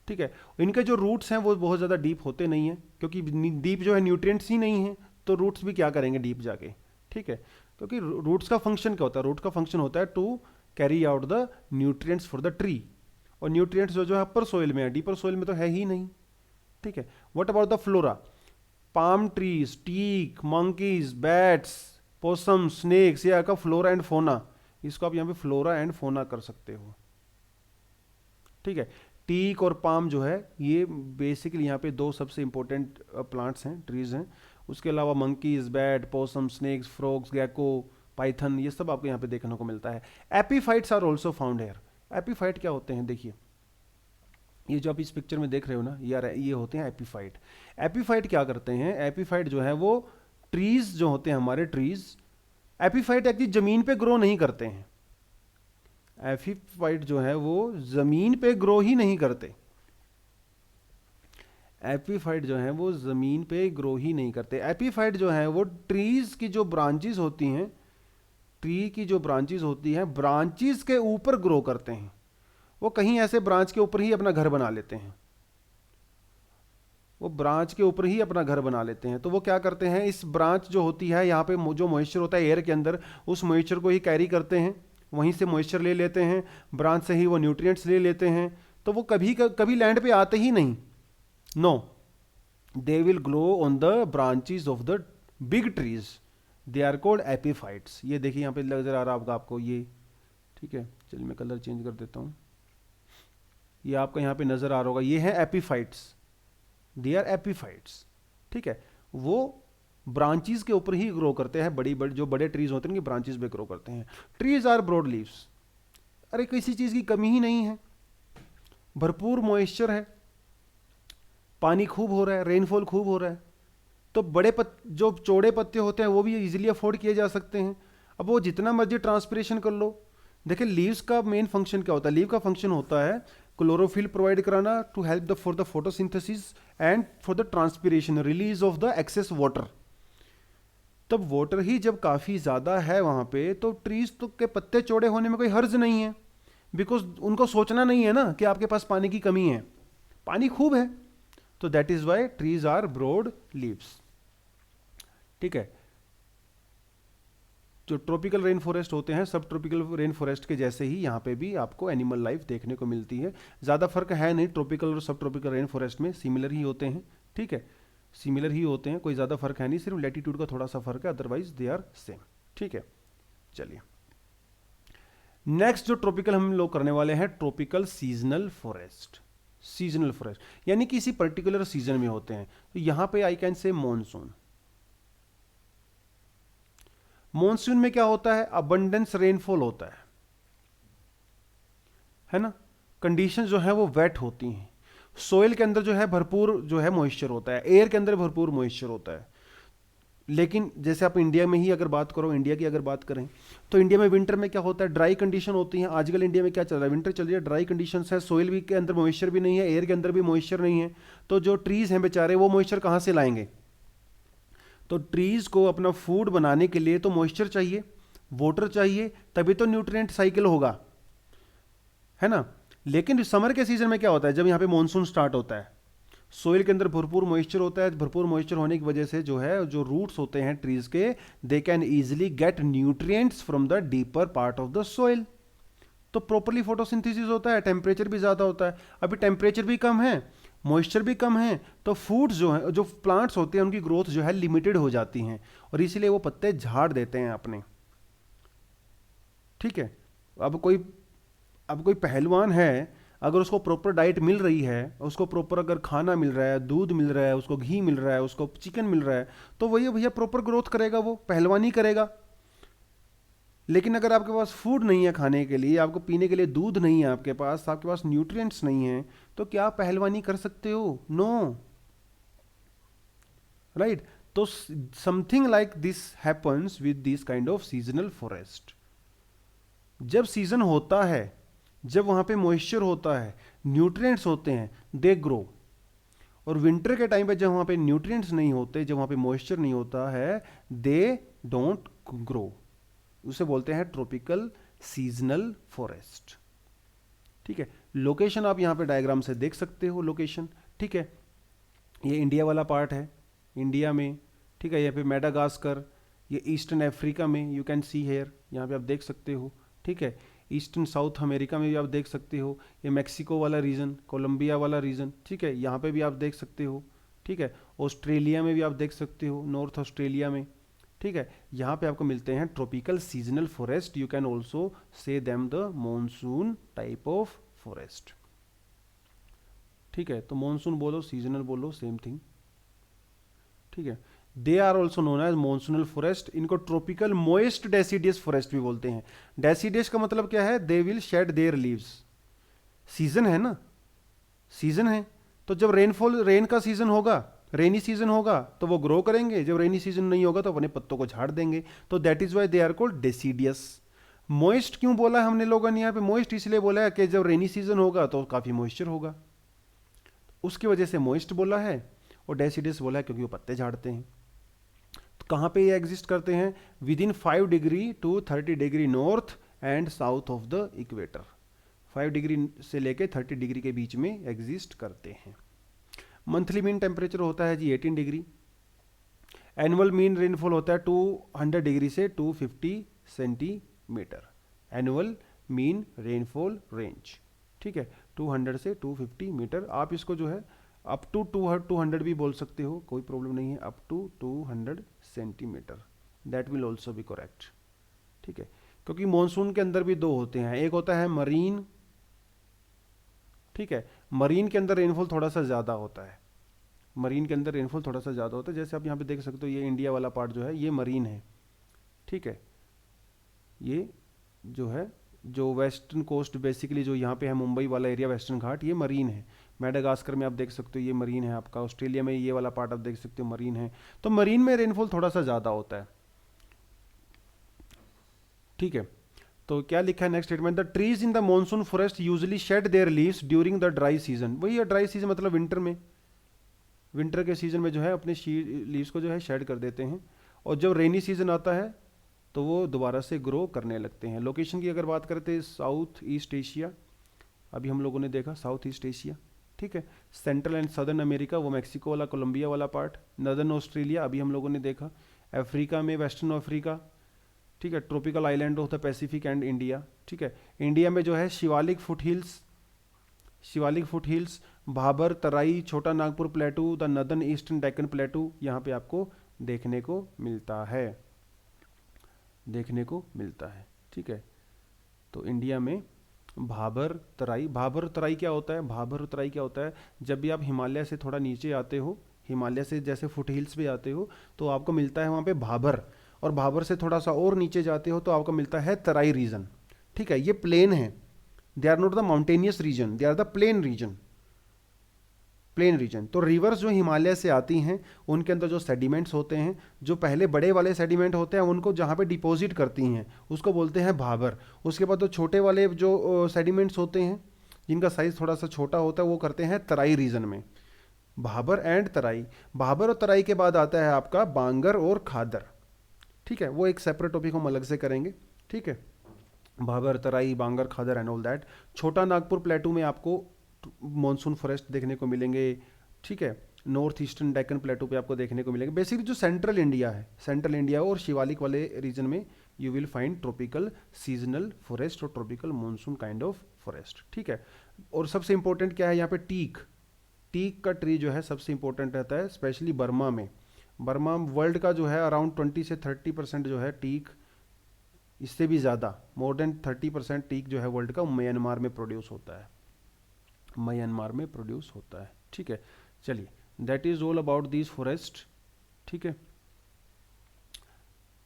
ठीक है, इनके जो रूट्स हैं वो बहुत ज़्यादा डीप होते नहीं हैं, क्योंकि डीप जो है न्यूट्रिएंट्स ही नहीं है, तो रूट्स भी क्या करेंगे डीप जाके। ठीक है, क्योंकि रूट्स का फंक्शन क्या होता है, रूट का फंक्शन होता है to carry out the nutrients for the tree, और न्यूट्रिएंट्स जो है अपर सोइल में है, डीपर सोइल में तो है ही नहीं। ठीक है, what about the flora, palm trees, teak, monkeys, bats, possum, snakes, ये आपका फ्लोरा एंड फोना। इसको आप यहाँ पे फ्लोरा एंड फोना कर सकते हो। ठीक है, टीक और पाम जो है ये बेसिकली यहाँ पे दो सबसे इंपॉर्टेंट प्लांट्स हैं, ट्रीज हैं। उसके अलावा monkeys, bat, possum, snakes, frogs, gecko, python, ये सब आपको यहाँ पे देखने को मिलता है। Epiphytes are also found here. Epiphyte क्या होते हैं, देखिए ये जो आप इस पिक्चर में देख रहे हो ना, ये होते हैं एपीफाइट। एपीफाइट क्या करते हैं, एपीफाइट जो है वो ट्रीज जो होते हैं हमारे ट्रीज, एपीफाइट एक्चुअली जमीन पे ग्रो नहीं करते हैं। एपीफाइट जो है वो जमीन पे ग्रो ही नहीं करते। एपीफाइट जो है वो जमीन पे ग्रो ही नहीं करते। एपीफाइट जो है वो ट्रीज की जो ब्रांचेस होती हैं, ट्री की जो ब्रांचेस होती हैं, ब्रांचेस के ऊपर ग्रो करते हैं। वो कहीं ऐसे ब्रांच के ऊपर ही अपना घर बना लेते हैं, वो ब्रांच के ऊपर ही अपना घर बना लेते हैं। तो वो क्या करते हैं, इस ब्रांच जो होती है यहाँ पे जो मॉइस्चर होता है एयर के अंदर, उस मॉइस्चर को ही कैरी करते हैं, वहीं से मॉइस्चर ले लेते हैं, ब्रांच से ही वो न्यूट्रिएंट्स ले लेते हैं। तो वो कभी कभी लैंड पे आते ही नहीं, no, they will glow on the branches of the big trees, they are called epiphytes. ये देखिए यहाँ पे नजर आ रहा होगा आपको ये। ठीक है, चलिए मैं कलर चेंज कर देता हूँ, ये आपको यहाँ पे नजर आ रहा होगा, ये है एपीफाइट्स, दे आर एपीफाइट्स। ठीक है, वो ब्रांचेस के ऊपर ही ग्रो करते हैं, बड़ी बड़ी जो बड़े ट्रीज होते हैं उनकी ब्रांचेस पे ग्रो करते हैं। Trees are broad leaves. अरे किसी चीज़ की कमी ही नहीं है, भरपूर मॉइस्चर है, पानी खूब हो रहा है, रेनफॉल खूब हो रहा है, तो जो चौड़े पत्ते होते हैं वो भी इजीली अफोर्ड किए जा सकते हैं। अब वो जितना मर्जी ट्रांसपिरेशन कर लो। देखिए लीव्स का मेन फंक्शन क्या होता है, लीव का फंक्शन होता है क्लोरोफिल प्रोवाइड कराना to help the for the photosynthesis and for the transpiration release of the excess water. तब वाटर ही जब काफ़ी ज़्यादा है वहाँ पे, तो ट्रीज तो के पत्ते चौड़े होने में कोई हर्ज नहीं है, बिकॉज उनको सोचना नहीं है ना कि आपके पास पानी की कमी है, पानी खूब है। तो that is why trees are broad leaves. ठीक है, जो ट्रॉपिकल रेन फॉरेस्ट होते हैं सब ट्रॉपिकल रेन फॉरेस्ट के जैसे ही यहाँ पे भी आपको एनिमल लाइफ देखने को मिलती है। ज़्यादा फर्क है नहीं, ट्रॉपिकल और सब ट्रॉपिकल रेन फॉरेस्ट में सिमिलर ही होते हैं। ठीक है, सिमिलर ही होते हैं, कोई ज़्यादा फर्क है नहीं, सिर्फ लैटिट्यूड का थोड़ा सा फर्क है, अदरवाइज दे आर सेम। ठीक है, चलिए नेक्स्ट जो ट्रॉपिकल हम लोग करने वाले हैं, tropical seasonal forest. Seasonal forest यानी किसी पर्टिकुलर सीजन में होते हैं। तो यहां पे I can say monsoon. Monsoon में क्या होता है, अबंडेंस रेनफॉल होता है ना। कंडीशन जो है वो वेट होती हैं, सोइल के अंदर जो है भरपूर जो है मॉइस्चर होता है, एयर के अंदर भरपूर मॉइस्चर होता है। लेकिन जैसे आप इंडिया में ही अगर बात करो, इंडिया की अगर बात करें तो इंडिया में विंटर में क्या होता है, ड्राई कंडीशन होती है। आजकल इंडिया में क्या चल रहा है, विंटर चल रही है, ड्राई कंडीशंस है, सोइल भी के अंदर मॉइस्चर भी नहीं है, एयर के अंदर भी मॉइस्चर नहीं है। तो जो ट्रीज हैं बेचारे वो मॉइस्चर कहाँ से लाएंगे। तो ट्रीज को अपना फूड बनाने के लिए तो मॉइस्चर चाहिए, वाटर चाहिए, तभी तो न्यूट्रिएंट साइकिल होगा, है ना। लेकिन समर के सीजन में क्या होता है, जब यहाँ पे मॉनसून स्टार्ट होता है, सोइल के अंदर भरपूर मॉइस्चर होता है, भरपूर मॉइस्चर होने की वजह से जो है जो रूट्स होते हैं ट्रीज के, they can easily get nutrients from the deeper part of the soil. तो प्रॉपरली फोटोसिंथेसिस होता है, टेम्परेचर भी ज़्यादा होता है। अभी टेम्परेचर भी कम है, मॉइस्चर भी कम है, तो फूड्स जो है, जो प्लांट्स होते हैं उनकी ग्रोथ जो है लिमिटेड हो जाती हैं, और इसीलिए वो पत्ते झाड़ देते हैं अपने। ठीक है, अब कोई पहलवान है, अगर उसको प्रॉपर डाइट मिल रही है, उसको प्रॉपर अगर खाना मिल रहा है, दूध मिल रहा है, उसको घी मिल रहा है, उसको चिकन मिल रहा है, तो वही भैया प्रॉपर ग्रोथ करेगा, वो पहलवानी करेगा। लेकिन अगर आपके पास फूड नहीं है खाने के लिए, आपको पीने के लिए दूध नहीं है, आपके पास न्यूट्रिएंट्स नहीं है, तो क्या आप पहलवानी कर सकते हो? No, right. तो something like this happens with this kind of seasonal forest. जब सीजन होता है, जब वहां पे मॉइस्चर होता है, न्यूट्रिएंट्स होते हैं, दे ग्रो। और विंटर के टाइम पे जब वहां पे न्यूट्रिएंट्स नहीं होते, जब वहां पे मॉइस्चर नहीं होता है, दे डोंट ग्रो। उसे बोलते हैं ट्रॉपिकल सीजनल फॉरेस्ट। ठीक है, लोकेशन आप यहां पे डायग्राम से देख सकते हो, लोकेशन। ठीक है, ये इंडिया वाला पार्ट है, इंडिया में। ठीक है, यहाँ पे मेडागास्कर, ये ईस्टर्न अफ्रीका में, यू कैन सी हेयर, यहाँ पे आप देख सकते हो। ठीक है, ईस्टर्न साउथ अमेरिका में भी आप देख सकते हो, ये मैक्सिको वाला रीजन, कोलंबिया वाला रीजन। ठीक है, यहाँ पे भी आप देख सकते हो। ठीक है, ऑस्ट्रेलिया में भी आप देख सकते हो, नॉर्थ ऑस्ट्रेलिया में। ठीक है, यहाँ पे आपको मिलते हैं tropical seasonal forest, you can also say them the monsoon type of forest. ठीक है, तो मॉनसून बोलो, सीजनल बोलो, सेम थिंग। ठीक है, they are also known as monsoonal forest. इनको ट्रॉपिकल मोइस्ट डेसिडियस फॉरेस्ट भी बोलते हैं। डेसिडियस का मतलब क्या है, they will shed their leaves. Season है ना, सीजन है, तो जब रेन का सीजन होगा, रेनी सीजन होगा, तो वो ग्रो करेंगे, जब रेनी सीजन नहीं होगा तो अपने पत्तों को झाड़ देंगे। तो that is why they are called deciduous. Moist क्यों बोला है हमने लोगों ने यहाँ पे, मॉइस्ट इसलिए बोला है कि जब रेनी सीजन होगा तो काफी मॉइस्चर होगा, उसकी वजह से मॉइस्ट बोला है। और डेसिडियस बोला है क्योंकि वो पत्ते झाड़ते हैं। तो कहाँ पे ये एग्जिस्ट करते हैं, within 5 degree to 30 degree north and south of the equator. 5 degree से लेके 30 डिग्री के बीच में एग्जिस्ट करते हैं। मंथली मीन टेम्परेचर होता है जी 18 डिग्री। एनुअल मीन रेनफॉल होता है 200 डिग्री से 250 centimetre. Annual mean rainfall range, ठीक है, 200 से 250 मीटर। आप इसको जो है अप टू 200 भी बोल सकते हो, कोई प्रॉब्लम नहीं है, up to 200 centimetre, that will also be correct. ठीक है, क्योंकि मॉनसून के अंदर भी दो होते हैं, एक होता है मरीन। ठीक है, मरीन के अंदर रेनफॉल थोड़ा सा ज़्यादा होता है, मरीन के अंदर रेनफॉल थोड़ा सा ज़्यादा होता है। जैसे आप यहाँ पे देख सकते हो, ये इंडिया वाला पार्ट जो है ये मरीन है, ठीक है। ये जो है, जो वेस्टर्न कोस्ट बेसिकली जो यहाँ पे है, मुंबई वाला एरिया, वेस्टर्न घाट, ये मरीन है। मेडागास्कर में आप देख सकते हो ये मरीन है आपका। ऑस्ट्रेलिया में ये वाला पार्ट आप देख सकते हो मरीन है। तो मरीन में रेनफॉल थोड़ा सा ज़्यादा होता है, ठीक है। तो क्या लिखा है next statement, the trees in the monsoon forest usually shade their leaves during the dry season. वही है ड्राई सीजन, मतलब विंटर में, विंटर के सीजन में जो है अपने लीव्स को जो है शेड कर देते हैं, और जब रेनी सीजन आता है तो वो दोबारा से ग्रो करने लगते हैं। लोकेशन की अगर बात करते हैं, साउथ ईस्ट एशिया, अभी हम लोगों ने देखा साउथ ईस्ट एशिया, ठीक है। सेंट्रल एंड सदर्न अमेरिका, वो मैक्सिको वाला, कोलंबिया वाला पार्ट। नदर्न ऑस्ट्रेलिया, अभी हम लोगों ने देखा। अफ्रीका में वेस्टर्न अफ्रीका, ठीक है। Tropical island of the Pacific and India, ठीक है। इंडिया में जो है Shivalik foothills, Shivalik foothills, Bhabar, Terai, Chota Nagpur plateau, the northern eastern Deccan plateau, यहाँ पे आपको देखने को मिलता है, देखने को मिलता है, ठीक है। तो इंडिया में भाबर तराई, भाबर तराई क्या होता है, भाबर तराई क्या होता है, जब भी आप हिमालय से थोड़ा नीचे आते हो, हिमालय से जैसे फुट हिल्स पे आते हो तो आपको मिलता है वहाँ पे भाबर, और भाबर से थोड़ा सा और नीचे जाते हो तो आपको मिलता है तराई रीजन, ठीक है। ये प्लेन है, they are not the mountainous region, they are the plain region, plain region. तो रिवर्स जो हिमालय से आती हैं उनके अंदर जो सेडिमेंट्स होते हैं, जो पहले बड़े वाले सेडिमेंट होते हैं उनको जहाँ पे डिपॉजिट करती हैं उसको बोलते हैं भाबर। उसके बाद जो छोटे वाले जो सेडिमेंट्स होते हैं जिनका साइज थोड़ा सा छोटा होता है वो करते हैं तराई रीजन में। भाबर एंड तराई, भाबर और तराई के बाद आता है आपका बांगर और खादर, ठीक है। वो एक सेपरेट टॉपिक हम अलग से करेंगे, ठीक है। भाबर, तराई, बांगर, खादर एंड ऑल दैट। छोटा नागपुर प्लेटू में आपको मॉनसून फॉरेस्ट देखने को मिलेंगे, ठीक है। नॉर्थ ईस्टर्न डेक्कन प्लेटू पे आपको देखने को मिलेंगे। बेसिकली जो सेंट्रल इंडिया है, सेंट्रल इंडिया और शिवालिक वाले रीजन में you will find tropical seasonal forest और tropical monsoon kind of forest, ठीक है। और सबसे इंपॉर्टेंट क्या है यहाँ पे, टीक, टीक का ट्री जो है सबसे इंपॉर्टेंट रहता है, स्पेशली बर्मा में। बर्मा वर्ल्ड का जो है अराउंड 20 से 30% जो है टीक, इससे भी ज़्यादा, मोर देन 30% टीक जो है वर्ल्ड का म्यांमार में प्रोड्यूस होता है, म्यांमार में प्रोड्यूस होता है, ठीक है। चलिए, that is all about this forest, ठीक है।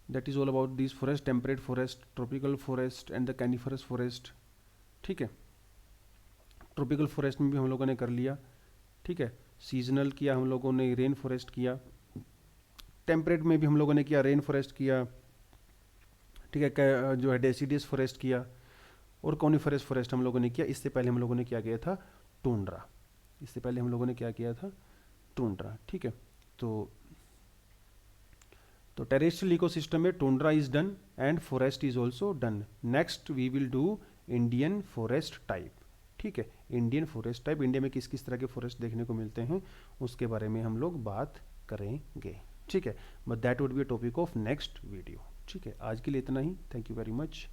That is all about this forest, temperate forest, tropical forest and the coniferous forest, ठीक है। ट्रॉपिकल फॉरेस्ट में भी हम लोगों ने कर लिया, ठीक है। सीजनल किया हम लोगों ने, रेन फॉरेस्ट किया। टेम्परेट में भी हम लोगों ने किया, रेन फॉरेस्ट किया, ठीक है। जो है डेसिडियस फॉरेस्ट किया, और कॉनिफरस फॉरेस्ट हम लोगों ने किया। इससे पहले हम लोगों ने क्या किया था, टुंड्रा, इससे पहले हम लोगों ने क्या किया था, टुंड्रा, ठीक है। तो टेरेस्ट्रियल इकोसिस्टम में tundra is done and forest is also done. Next we will do Indian forest type, ठीक है। इंडियन फॉरेस्ट टाइप, इंडिया में किस किस तरह के फॉरेस्ट देखने को मिलते हैं उसके बारे में हम लोग बात करेंगे, ठीक है। But that would be a topic of next video, ठीक है। आज के लिए इतना ही, थैंक यू वेरी मच।